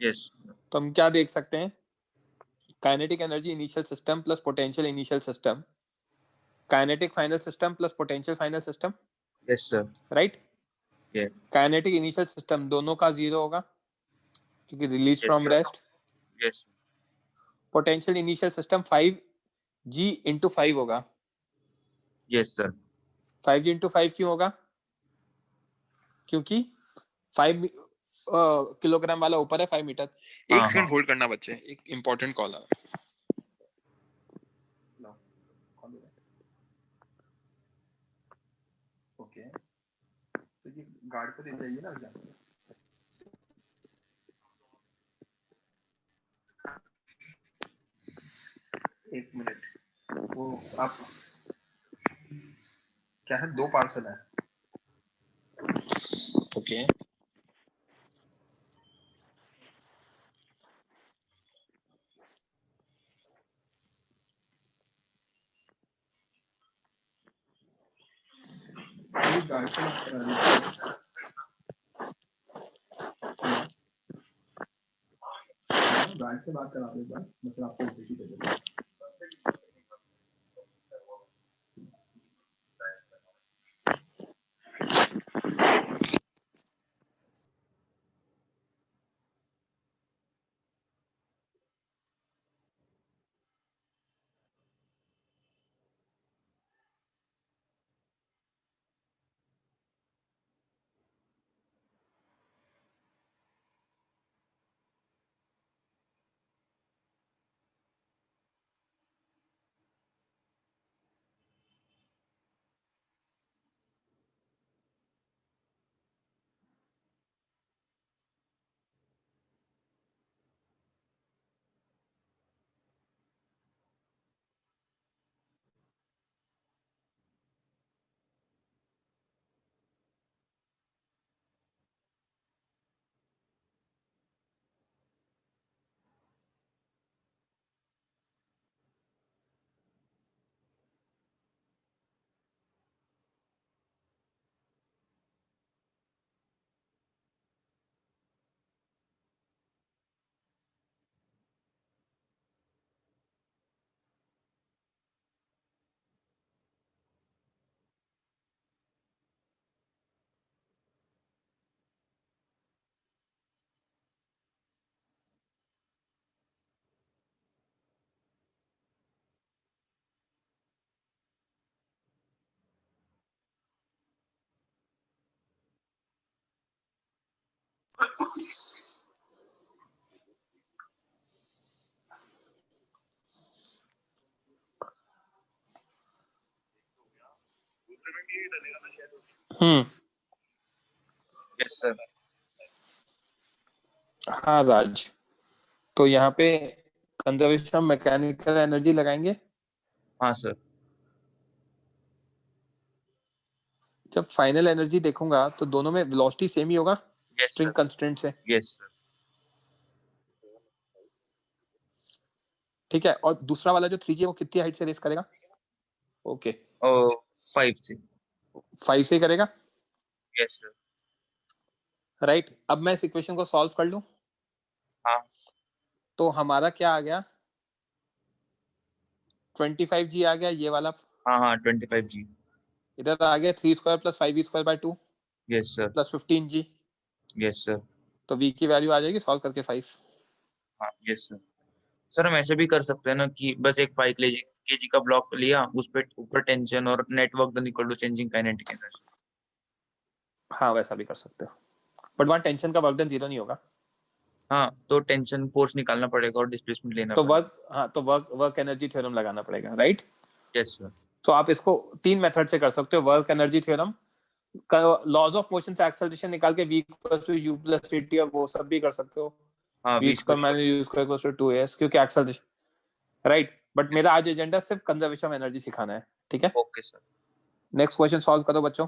यस। तो हम क्या देख सकते हैं, kinetic energy initial system plus potential initial system, kinetic final system plus potential final system. Yes sir. Right. Yeah. Kinetic initial system दोनों का 0 होगा, क्योंकि release from rest. Yes. Potential initial system 5g into 5 होगा। Yes sir. 5g into 5 क्यों होगा, क्योंकि 5 kilogram वाला ऊपर है, 5 मीटर। एक सेकंड होल्ड करना बच्चे, एक इंपॉर्टेंट कॉल आ रहा है। ओके, तो ये गार्ड को दे जाइए ना जाके। एक मिनट, वो आप क्या है, 2 पार्सल है। ओके, गार्ड से बात करा देगा, मतलब आपको भेजी दे देगा। Yes sir. हाँ राज, तो यहाँ पे कंजर्वेशन ऑफ मैकेनिकल एनर्जी लगाएंगे। हाँ सर। जब फाइनल एनर्जी देखूंगा तो दोनों में वेलोसिटी सेम ही होगा, स्ट्रिंग कंस्ट्रेंट से। Yes sir. ठीक है, और दूसरा वाला जो 3g वो कितनी हाइट से रेस करेगा? ओके, 5 से। 5 से करेगा। Yes sir. राइट, अब मैं इस इक्वेशन को सॉल्व कर लूं। हाँ। तो हमारा क्या आ गया, 25G आ गया ये वाला, हाँ हाँ 25G। इधर आ गया 3 square plus 5V²/2 yes sir. Plus 15G। Yes sir. तो V की वैल्यू आ जाएगी सॉल्व करके 5। हाँ यस सर। सर हम ऐसे भी कर सकते हैं ना कि बस एक 5 kg का ब्लॉक लिया, उस पे ऊपर टेंशन और net work done equal to changing kinetic energy. हाँ वैसा भी कर सकते हो, बट वहां टेंशन का वर्क डन 0 नहीं होगा। हाँ तो टेंशन फोर्स निकालना पड़ेगा और डिस्प्लेसमेंट लेना तो पड़ेगा। हाँ तो वर्क एनर्जी थ्योरम लगाना पड़ेगा, राइट। Yes sir. तो आप इसको 3 मेथड से कर सकते हो, work energy theorem, laws of motion से एक्सेलरेशन निकाल के v = u + vt, और वो सब भी कर सकते हो, हाँ v² - u² = 2as, क्योंकि एक्सेलरेशन, राइट। बट मेरा आज एजेंडा सिर्फ कंजर्वेशन एनर्जी सिखाना है, ठीक है। Okay sir. Next question solve करो बच्चों।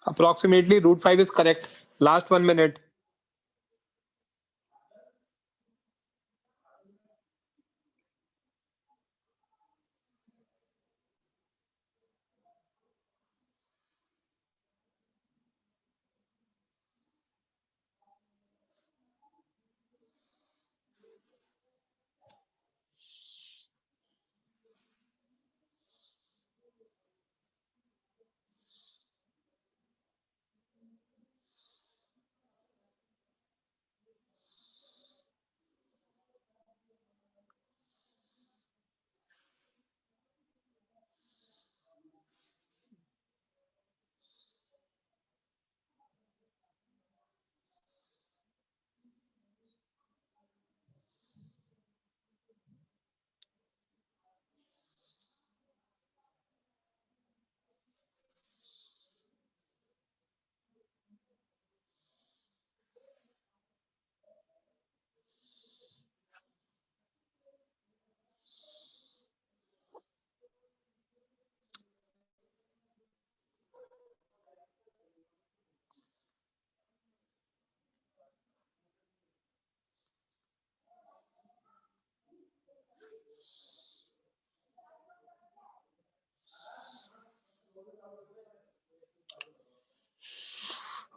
Approximately √5 is correct. Last 1 minute.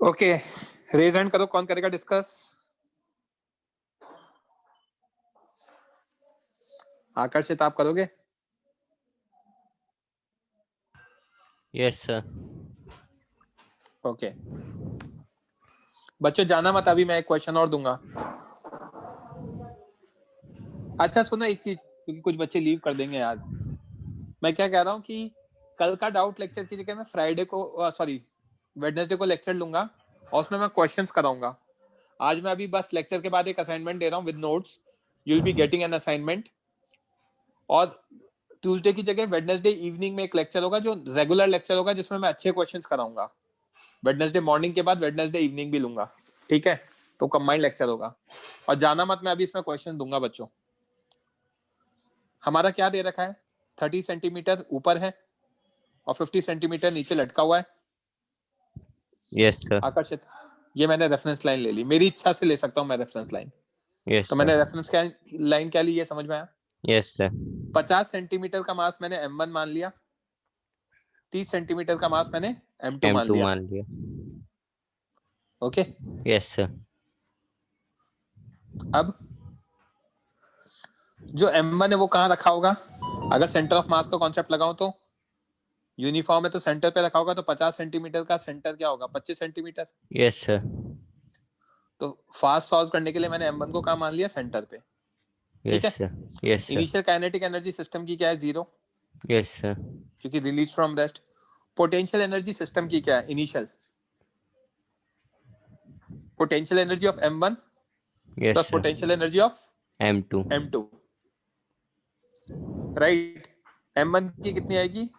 Okay, raise hand करो, कौन करेगा डिस्कस? आकर्षित आप करोगे? Yes sir. ओके बच्चों जाना मत, अभी मैं एक क्वेश्चन और दूंगा। अच्छा सुनो एक चीज, क्योंकि कुछ बच्चे लीव कर देंगे यार, मैं क्या कह रहा हूँ कि कल का डाउट लेक्चर की जगह मैं फ्राइडे को सॉरी वेडनेसडे को लेक्चर लूंगा और उसमें मैं क्वेश्चंस कराऊंगा। आज मैं अभी बस लेक्चर के बाद एक असाइनमेंट दे रहा हूँ with notes, you will be getting an assignment. और ट्यूसडे की जगह वेडनेसडे इवनिंग में एक लेक्चर होगा जो रेगुलर लेक्चर होगा, जिसमें मैं अच्छे क्वेश्चंस कराऊंगा। वेडनेसडे मॉर्निंग के बाद वेडनेसडे इवनिंग भी लूंगा, ठीक है? तो कंबाइंड लेक्चर होगा। और जाना मत, मैं अभी इसमें क्वेश्चन दूंगा बच्चों। हमारा क्या दे रखा है, 30 सेंटीमीटर ऊपर है और 50 सेंटीमीटर नीचे लटका हुआ है। Yes sir. आकर्षित, ये मैंने रेफरेंस लाइन ले ली, मेरी इच्छा से ले सकता हूँ मैं रेफरेंस लाइन। यस तो सर। मैंने रेफरेंस लाइन क्या ली, ये समझ में आया? Yes sir. 50 सेंटीमीटर का मास मैंने M1 मान लिया, 30 सेंटीमीटर का मास मैंने M2 मान M2 लिया। मान लिया। Okay yes sir. अब जो M1 है वो कहाँ रखा होगा? अगर सेंटर ऑफ मास का कॉन्सेप्ट लगाऊं तो यूनिफॉर्म है, तो सेंटर पे रखा होगा, तो 50 सेंटीमीटर का सेंटर क्या होगा? 25 सेंटीमीटर। Yes sir. तो फास्ट सॉल्व करने के लिए मैंने M1 को कहाँ मान लिया? सेंटर पे, ठीक है? Yes sir. Yes sir. Initial kinetic energy system की क्या है? 0, यस सर। क्योंकि release from rest. Potential energy system की क्या है? Initial potential energy of M1 yes plus sir. Potential energy of M2 right. M1 की कितनी आएगी?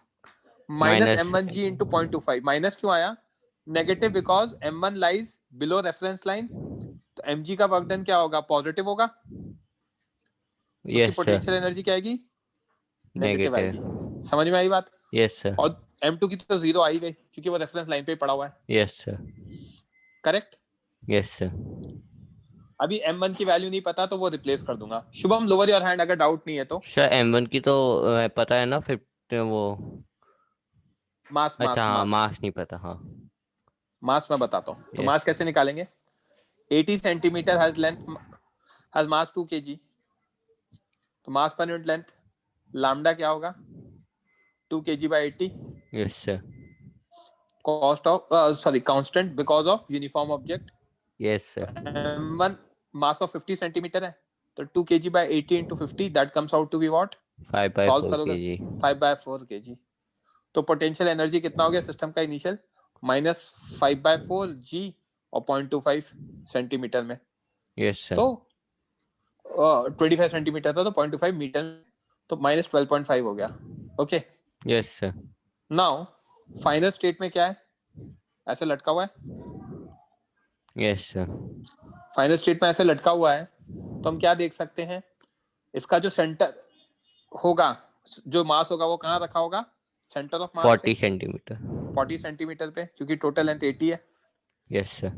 Minus M1G into 0.25। माइनस क्यों आया? Negative because M1 lies below reference line, तो mg का वर्क डन क्या होगा? पॉजिटिव होगा। उसकी यस सर। पोटेंशियल एनर्जी क्या आएगी? नेगेटिव आएगी। नेगेटिव। समझ में आई बात? Yes sir. और M2 की तो 0 आ ही गई, क्योंकि वो रेफरेंस लाइन पे ही पड़ा हुआ है। Yes sir. Correct. Yes sir. अभी M1 की वैल्यू नहीं पता तो वो रिप्लेस कर दूंगा। शुभम लोअर योर हैंड अगर डाउट नहीं है तो। सर M1 की तो पता है ना, 50 वो मास अच्छा मास हाँ, मास मास नहीं पता। हाँ मास मैं बताता हूँ। तो Yes. मास कैसे निकालेंगे? 80 centimetre has length has mass 2 kg, तो मास पर यूनिट लेंथ लैम्डा क्या होगा? 2 kg by 80। Yes sir. Cost of sorry constant because of uniform object. Yes sir. M1 mass of 50 centimetre है, तो 2 kg by 80 into 50 that comes out to be what? 5/4 solve करोगे kg। 5/4 kg। तो potential energy कितना हो गया system का initial? Minus 5/4 g और 0.25 centimetre में। Yes sir. तो 25 सेंटीमीटर था, तो 0.25 मीटर, तो माइनस 12.5 हो गया। Okay yes sir. Now final state में क्या है? ऐसे लटका हुआ है। Yes sir. फाइनल स्टेट में ऐसे लटका हुआ है, तो हम क्या देख सकते हैं? इसका जो सेंटर होगा, जो मास होगा, वो कहाँ रखा होगा? Centre of mass 40 centimetre. 40 centimetre पे, क्योंकि टोटल लेंथ 80 है। Yes sir.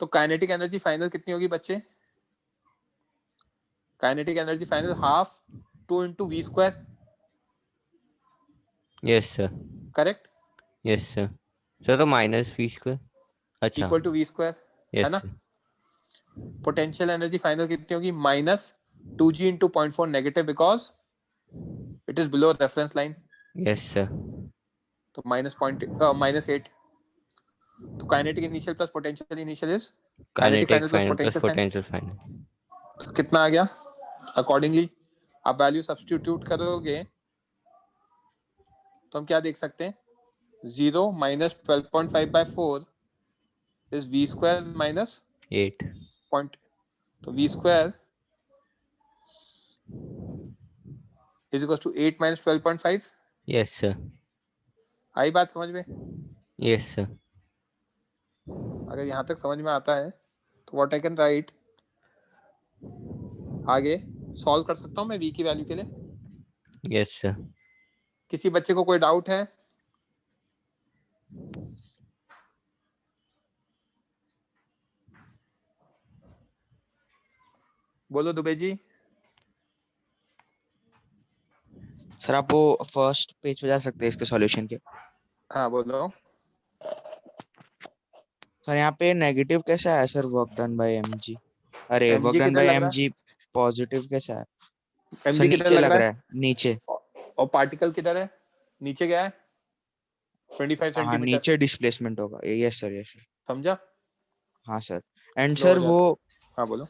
तो काइनेटिक एनर्जी फाइनल कितनी होगी बच्चे? Kinetic energy final half 2 into v square. Yes sir. Correct. Yes sir. Sir तो -v²। अच्छा इक्वल टू v स्क्वायर, है यस ना? सर। पोटेंशियल एनर्जी फाइनल कितनी होगी? Minus 2g into 0.4 negative because it is below reference line. Yes sir. तो -8। तो kinetic initial plus potential initial is kinetic final plus final plus potential final. Potential final. तो कितना आ गया? Accordingly आप value substitute करोगे तो हम क्या देख सकते हैं? 0 minus 12.5/4 is v square minus 8। point, तो v square is equals to 8 minus 12.5। Yes sir. आई बात समझ में? Yes sir. अगर यहाँ तक समझ में आता है तो व्हाट आई कैन राइट, आगे सॉल्व कर सकता हूँ मैं v की वैल्यू के लिए। Yes sir. किसी बच्चे को कोई डाउट है? बोलो दुबे जी। सर आप वो फर्स्ट पेज पे जा सकते हैं इसके सॉल्यूशन के। हाँ बोलो। सर यहाँ पे नेगेटिव कैसे आया sir work done by mg? अरे वर्क mg डन किधर बाय लग रहा mg पॉजिटिव कैसे आया? है? सर mg किधर नीचे लग लग रहा रहा है? है, नीचे। और पार्टिकल किधर है? नीचे गया है 25 हाँ सेंटीमीटर। नीचे डिस्प्लेसमेंट होगा। Yes sir, yes sir. समझा? हाँ सर। एंड स्लो हो सर वो जाता। हाँ बोलो।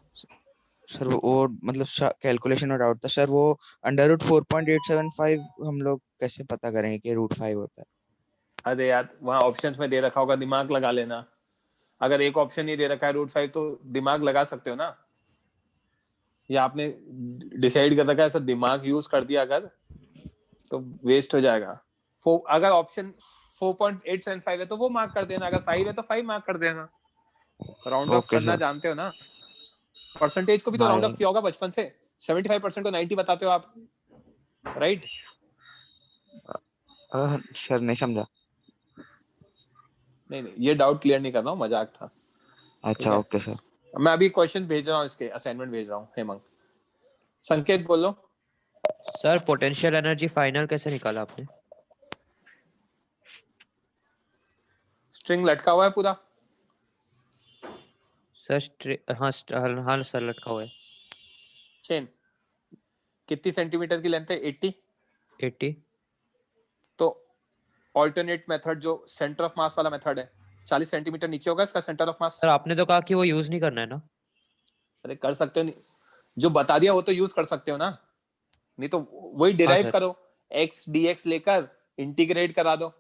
सर वो मतलब कैलकुलेशन में डाउट था सर, वो अंडर रूट 4.875 हम लोग कैसे पता करेंगे कि रूट 5 होता है? अरे यार वहाँ ऑप्शंस में दे रखा होगा, दिमाग लगा लेना। अगर एक ऑप्शन ही दे रखा है रूट 5 तो दिमाग लगा सकते हो ना। या आपने डिसाइड कर रखा है, ऐसा दिमाग यूज कर दिया अगर तो वेस्ट हो जाएगा। अगर ऑप्शन 4.875 है तो वो मार्क कर देना, अगर 5 है तो 5 मार्क कर देना। राउंड ऑफ ओके करना सर। जानते हो ना। परसेंटेज को भी तो हाँ राउंड ऑफ यार। किया होगा बचपन से। 75% को 90 बताते हो आप, राइट? सर नहीं समझा। नहीं ये डाउट क्लियर नहीं कर रहा हूँ, मजाक था। ठीक अच्छा है, ओके सर। मैं अभी क्वेश्चन भेज रहा हूँ, इसके असाइनमेंट भेज रहा हूँ। हेमंत, संकेत बोलो। सर पोटेंशियल एनर्जी फाइनल कैसे निकाला आपने? स्ट्रिंग लटका हुआ है पूरा। सर हाँ हाँ सर लटका हुआ है। चेन कितनी सेंटीमीटर की लेंथ है? 80। तो ऑल्टरनेट मेथड जो सेंटर ऑफ मास वाला मेथड है, 40 सेंटीमीटर नीचे होगा इसका सेंटर ऑफ मास। सर आपने तो कहा कि वो यूज नहीं करना है ना। अरे कर सकते हो, नहीं जो बता दिया वो तो यूज कर सकते हो ना, नहीं तो वही हाँ डिराइव सर। करो, x dx लेकर इंटीग्रेट करा दो।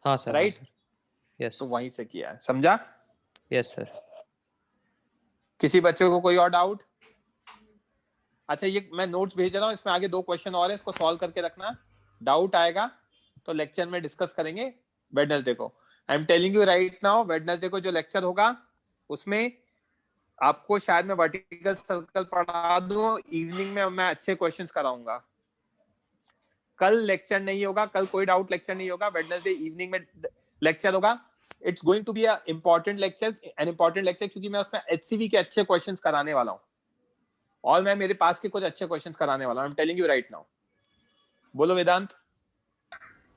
हाँ सर। राइट? यस। तो वहीं से किया है, समझा? Yes sir. किसी बच्चे को कोई और डाउट? अच्छा ये मैं नोट्स भेज रहा हूँ, इसमें आगे 2 क्वेश्चन और है, इसको सॉल्व करके रखना। डाउट आएगा तो लेक्चर में डिस्कस करेंगे वेडनेसडे को। आई am telling you right now, Wednesday को जो लेक्चर होगा उसमें आपको शायद मैं वर्टिकल सर्कल पढ़ा दूं, इवनिंग में मैं अच्छे क्वेश्चंस कराऊंगा। कल लेक्चर नहीं होगा, कल कोई डाउट लेक्चर नहीं होगा, वेडनेसडे इवनिंग में लेक्चर होगा। It's going to be a important lecture, an important lecture, क्योंकि मैं उसमें एचसीवी के अच्छे क्वेश्चंस कराने वाला हूं और मैं मेरे पास के कुछ अच्छे क्वेश्चंस कराने वाला हूं। आई am telling you right now. बोलो वेदांत।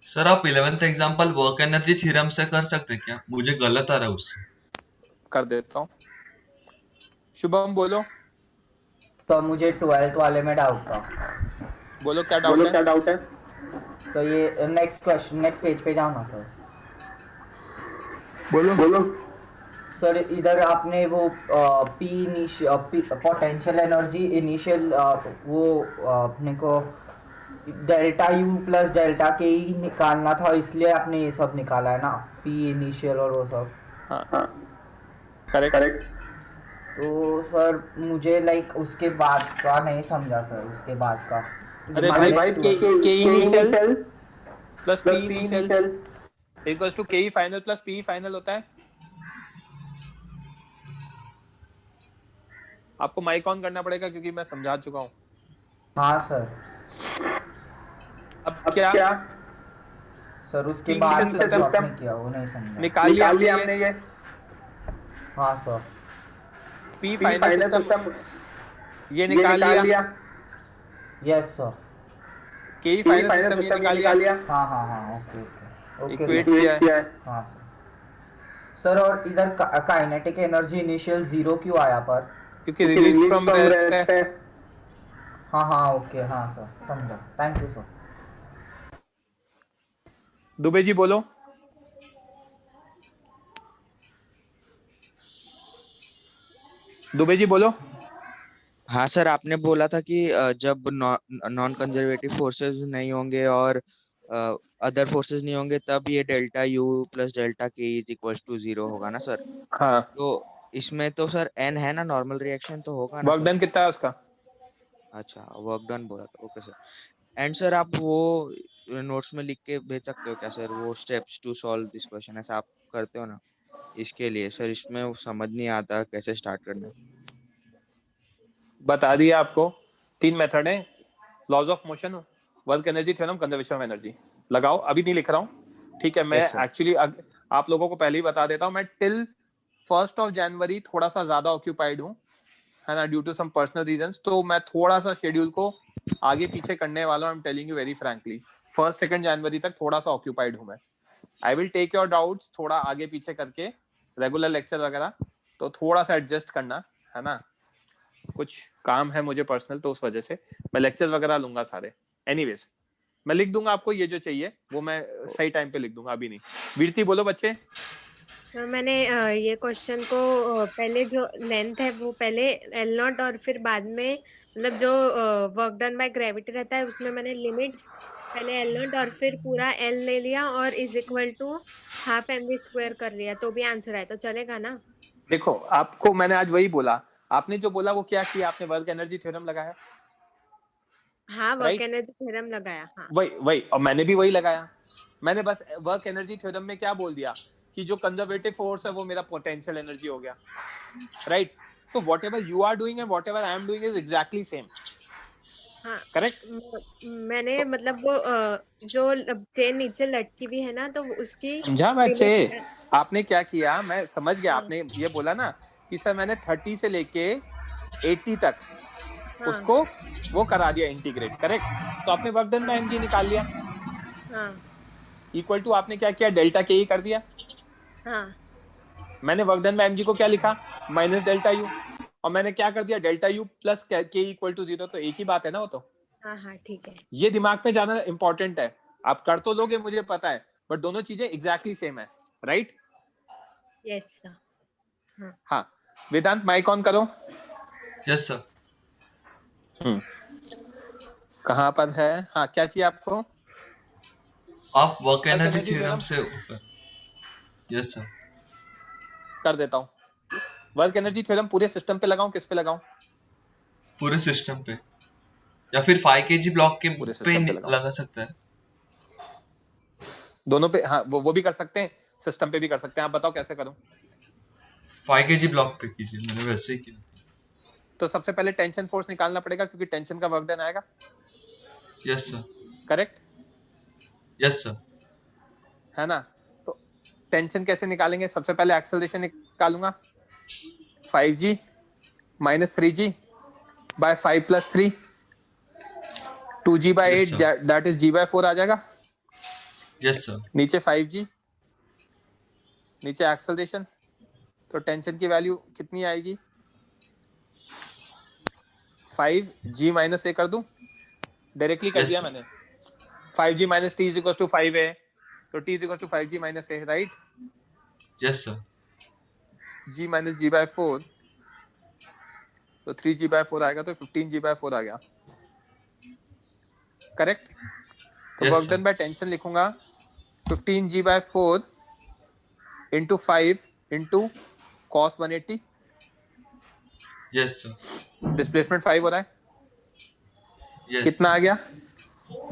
सर आप 11th example work energy theorem से कर सकते हैं क्या? मुझे गलत आ रहा है उससे। कर देता हूँ। शुभम बोलो। तो मुझे 12th वाले में डाउट था। बोलो क्या डाउट है? सो ये नेक्स्ट क्वेश्चन, नेक्स्ट पेज पे जाओ ना सर। बोलो। सर इधर आपने वो पोटेंशियल एनर्जी इनिशियल वो अपने को डेल्टा यू प्लस डेल्टा के ही निकालना था, इसलिए आपने ये सब निकाला है ना, पी इनिशियल और वो सब। हाँ करेक्ट। तो सर मुझे लाइक उसके बाद का नहीं समझा सर, उसके बाद का। अरे भाई K initial plus P initial equals to K final plus P final होता है। आपको माइक ऑन करना पड़ेगा क्योंकि मैं समझा चुका हूँ। हाँ सर। अब क्या सर उसके बाद सर जो आपने किया वो नहीं समझा। निकाल लिया हमने ये। हाँ सर। पी फाइनल सिस्टम ये निकाल लिया। Yes sir. के फाइनल सिस्टम ये निकाल लिया। हाँ ओके इक्वेट किया है। हाँ सर। और इधर काइनेटिक एनर्जी इनिशियल 0 क्यों आया पर? क्योंकि रिलीज फ्रॉम रेस्ट है। हाँ ओके। हाँ सर समझा, thank you sir. Dubey ji बोलो। दुबे जी बोलो। हाँ सर, आपने बोला था कि जब नॉन कंजर्वेटिव फोर्सेस नहीं होंगे और अदर फोर्सेस नहीं होंगे तब ये डेल्टा यू प्लस डेल्टा के इज इक्वल्स टू 0 होगा ना सर। हाँ तो इसमें तो सर एन है ना, नॉर्मल रिएक्शन तो होगा ना वर्क सर। डन कितना है उसका? अच्छा वर्क डन बोला था, ओके सर। एंड सर आप वो नोट्स में लिख के भेज सकते हो क्या सर, वो steps to solve this question, ऐसा आप करते हो ना? इसके लिए सर इसमें वो समझ नहीं आता कैसे स्टार्ट करना है। बता दिया आपको, 3 मेथड है, laws of motion, work energy theorem, conservation of energy. लगाओ, अभी नहीं लिख रहा हूँ, ठीक है? मैं एक्चुअली आप लोगों को पहले ही बता देता हूँ, मैं टिल 1 जनवरी थोड़ा सा ज्यादा ऑक्यूपाइड हूँ, है ना, due to some personal reasons. तो मैं थोड़ा सा शेड्यूल को आगे पीछे करने वाला हूँ। I am telling you very frankly, 1-2 जनवरी तक थोड़ा सा ऑक्यूपाइड हूँ मैं। I will take your doubts थोड़ा आगे पीछे करके रेगुलर लेक्चर वगैरह, तो थोड़ा सा एडजस्ट करना, है ना, कुछ काम है मुझे पर्सनल, तो उस वजह से मैं लेक्चर वगैरह लूंगा सारे। एनीवेज मैं लिख दूंगा आपको ये जो चाहिए वो मैं सही टाइम पे लिख दूंगा, अभी नहीं। वीरती बोलो बच्चे। सर मैंने ये क्वेश्चन को पहले जो लेंथ है वो पहले एल नॉट और फिर बाद में मतलब जो वर्क डन बाय ग्रेविटी रहता है उसमें मैंने लिमिट्स पहले एल नॉट और फिर पूरा एल ले लिया और is equal to half M V square कर लिया, तो भी आंसर आए तो चलेगा ना? देखो आपको मैंने आज वही बोला, आपने जो बोला वो क्या किया, आपने वर्क एनर्जी थ्योरम लगाया। हाँ, वर्क एनर्जी थ्योरम लगाया। हाँ वही और मैंने भी वही लगाया। मैंने बस वर्क एनर्जी थ्योरम में क्या बोल दिया कि जो कंजर्वेटिव फोर्स है वो मेरा पोटेंशियल एनर्जी हो गया, राइट? तो whatever you are doing and whatever I am doing is exactly same. हाँ करेक्ट। मैंने मतलब वो जो चेन नीचे लटकी हुई है ना तो उसकी समझा बच्चे? आपने क्या किया, मैं समझ गया। आपने ये बोला ना कि सर मैंने 30 से लेके 80 तक उसको वो करा दिया इंटीग्रेट, करेक्ट? तो आपने वर्क डन बाय mg निकाल लिया। इक्वल टू आपने क्या किया, डेल्टा के कर दिया। मैंने वर्क डन बाय mg को क्या लिखा, माइनस डेल्टा यू, और मैंने क्या कर दिया, डेल्टा यू प्लस के इक्वल टू 0। तो एक ही बात है ना वो तो। हाँ ठीक है। ये दिमाग में जाना इंपॉर्टेंट है। आप कर तो लोगे मुझे पता है, बट दोनों चीजें एग्जैक्टली सेम है, राइट? Yes sir. हाँ वेदांत माइक ऑन करो। Yes sir. कहाँ पर है? हाँ क्या चाहिए आपको? आप वर्क एनर्जी थ्योरम से ऊपर। Yes sir. कर देता हूँ। वर्क एनर्जी थ्योरम पूरे सिस्टम पे लगाऊं, किस पे लगाऊं? पूरे सिस्टम पे, या फिर 5 kg ब्लॉक के पे लगा सकता है। दोनों पे, हाँ वो भी कर सकते हैं, सिस्टम पे भी कर सकते हैं। आप बताओ कैसे करूं? 5 kg ब्लॉक पे कीजिए, मैंने वैसे ही किया। तो सबसे पहले टेंशन फोर्स निकालना पड़ेगा क्योंकि टेंशन का वर्क डन आएगा। Yes sir. Correct? Yes sir. है ना? तो टेंशन कैसे निकालेंगे? सबसे पहले एक्सेलरेशन निकालूंगा, 5g minus 3g by 5 plus 3, 2g by 8 that is g by 4 आ जाएगा। Yes sir. नीचे 5g, नीचे एक्सेलरेशन, तो टेंशन की वैल्यू कितनी आएगी? 5g माइनस a कर दूं, डायरेक्टली कर दिया मैंने। 5g minus t is equal to 5 है, तो t is equal to 5g minus a, right? Yes sir. g minus g by 4, तो 3g बाय 4 आएगा, तो 15g बाय 4 आ गया। करेक्ट? तो वर्क डन बाय टेंशन लिखूंगा 15g by 4 into 5 into cos 180। Yes sir. Displacement 5 हो रहा है। yes. कितना आ गया?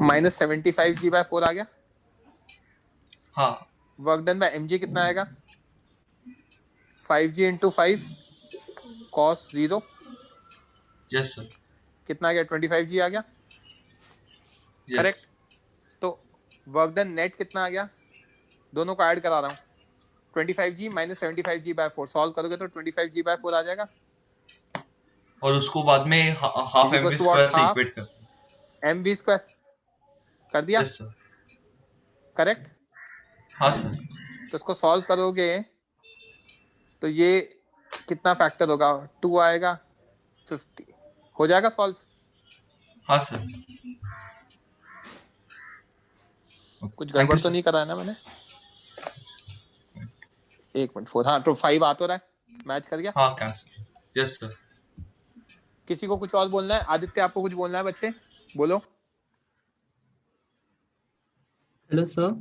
माइनस 75g बाय 4 आ गया। हाँ। वर्क डन बाय mg कितना आएगा? 5g into 5 cos 0। Yes sir. कितना आ गया? 25g आ गया। करेक्ट? तो वर्क डन नेट कितना आ गया? दोनों को ऐड करा रहा हूँ, 25g minus 75g bye 4 solve करोगे तो 25g बाय 4 आ जाएगा। और उसको बाद में हाफ mv स्क्वायर से इक्वेट कर mv स्क्वायर कर दिया। Yes sir. करेक्ट? हाँ सर। तो इसको सॉल्व करोगे तो ये कितना फैक्टर होगा? 2 आएगा, 50 हो जाएगा सॉल्व। हाँ सर। कुछ गड़बड़ तो नहीं करा है ना मैंने? एक मिनट, 4, हाँ तो 5 आ तो रहा है, मैच कर गया। हाँ कैंसिल। Yes sir. किसी को कुछ और बोलना है? आदित्य आपको कुछ बोलना है? बच्चे बोलो। Hello, sir.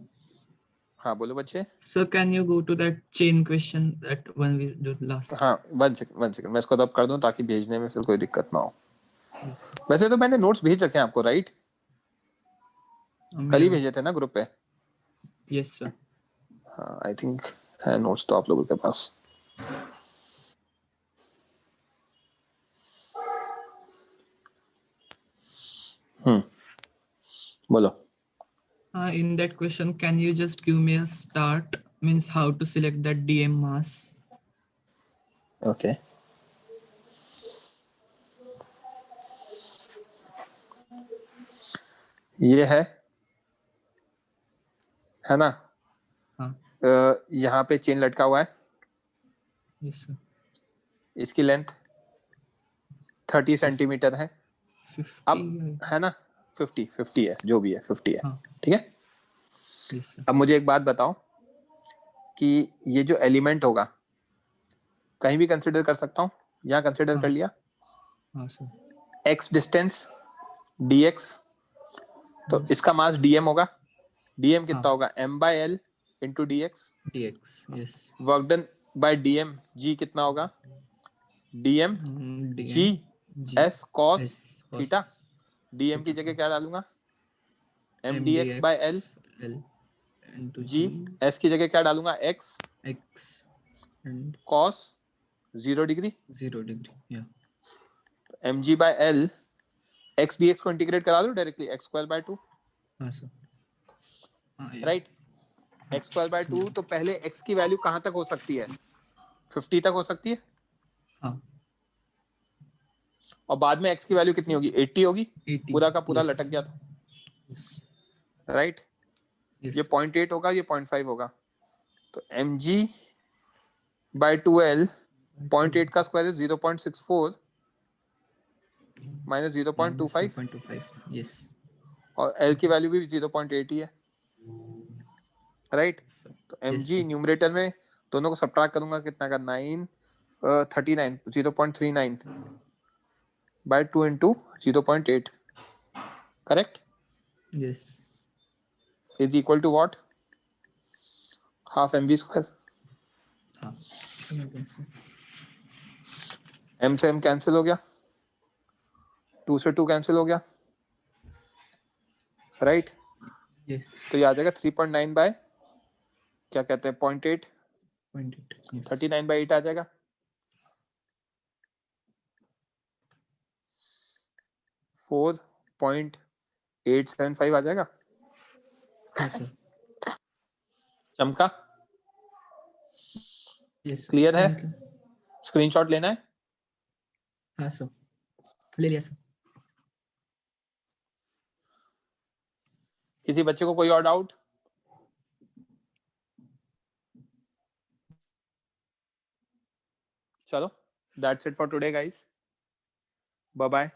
हाँ बोलो बच्चे। Sir, can you go to that chain question that one we did last? हाँ 1 सेकंड मैं इसको तब कर दूं ताकि भेजने में फिर कोई दिक्कत ना हो। वैसे तो मैंने नोट्स भेज रखे हैं आपको, राइट? कल ही भेजे थे ना ग्रुप पे। Yes sir. हाँ आई थिंक है नोट्स तो आप लोगों के पास। बोलो। In that question, can you just give me a start? Means how to select that DM mass? Okay. ये है ना? हाँ। यहाँ पे चेन लटका हुआ है, Yes, sir. इसकी लेंथ 30 सेंटीमीटर है। 50 अब है ना 50 है, जो भी है 50 है। हाँ। ठीक है। Yes, sir. अब मुझे एक बात बताओ कि ये जो एलिमेंट होगा कहीं भी कंसिडर कर सकता हूँ, यहाँ कंसिडर कर लिया। हाँ सर। x डिस्टेंस dx, तो इसका मास dm होगा। dm कितना होगा m/l into dx। dx, yes. Work done bye dm g कितना होगा dm g s cos theta. dm की जगह क्या डालूंगा m dx by l g। s की जगह क्या डालूंगा x and cos 0 degree. 0 degree, yeah. mg by l x dx को इंटीग्रेट करा दो डायरेक्टली x स्क्वायर बाय 2। हाँ sir. Right, x square by 2। तो पहले x की वैल्यू कहाँ तक हो सकती है 50 तक हो सकती है। हाँ। और बाद में x की वैल्यू कितनी होगी 80 होगी। 80, पूरा का पूरा yes. लटक गया था। राइट, ये 0.8 होगा, ये 0.5 होगा। तो mg बाय 2l 0.8 का स्क्वायर है 0.64 माइनस 0.25। 0.25, yes. और l की वैल्यू भी 0.8 ही है। राइट, तो mg न्यूमरेटर में दोनों को सब्ट्रैक्ट करूंगा, कितना का 39 0.39 by 2 into 0.8, correct. Yes. Is equal to what half mv square. हाँ। m से m कैंसिल हो गया, 2 से 2 कैंसिल हो गया। Right, Yes. तो ये आ जाएगा 3.9 बाय क्या कहते हैं 0.8, 39 बाय 8 आ जाएगा। फोर 0.875 आ जाएगा। चमका? Yes. क्लियर है? Thank you. स्क्रीनशॉट लेना है? हाँ सर, ले लिया सर। किसी बच्चे को कोई और डाउट? चलो, that's it for today guys, bye bye.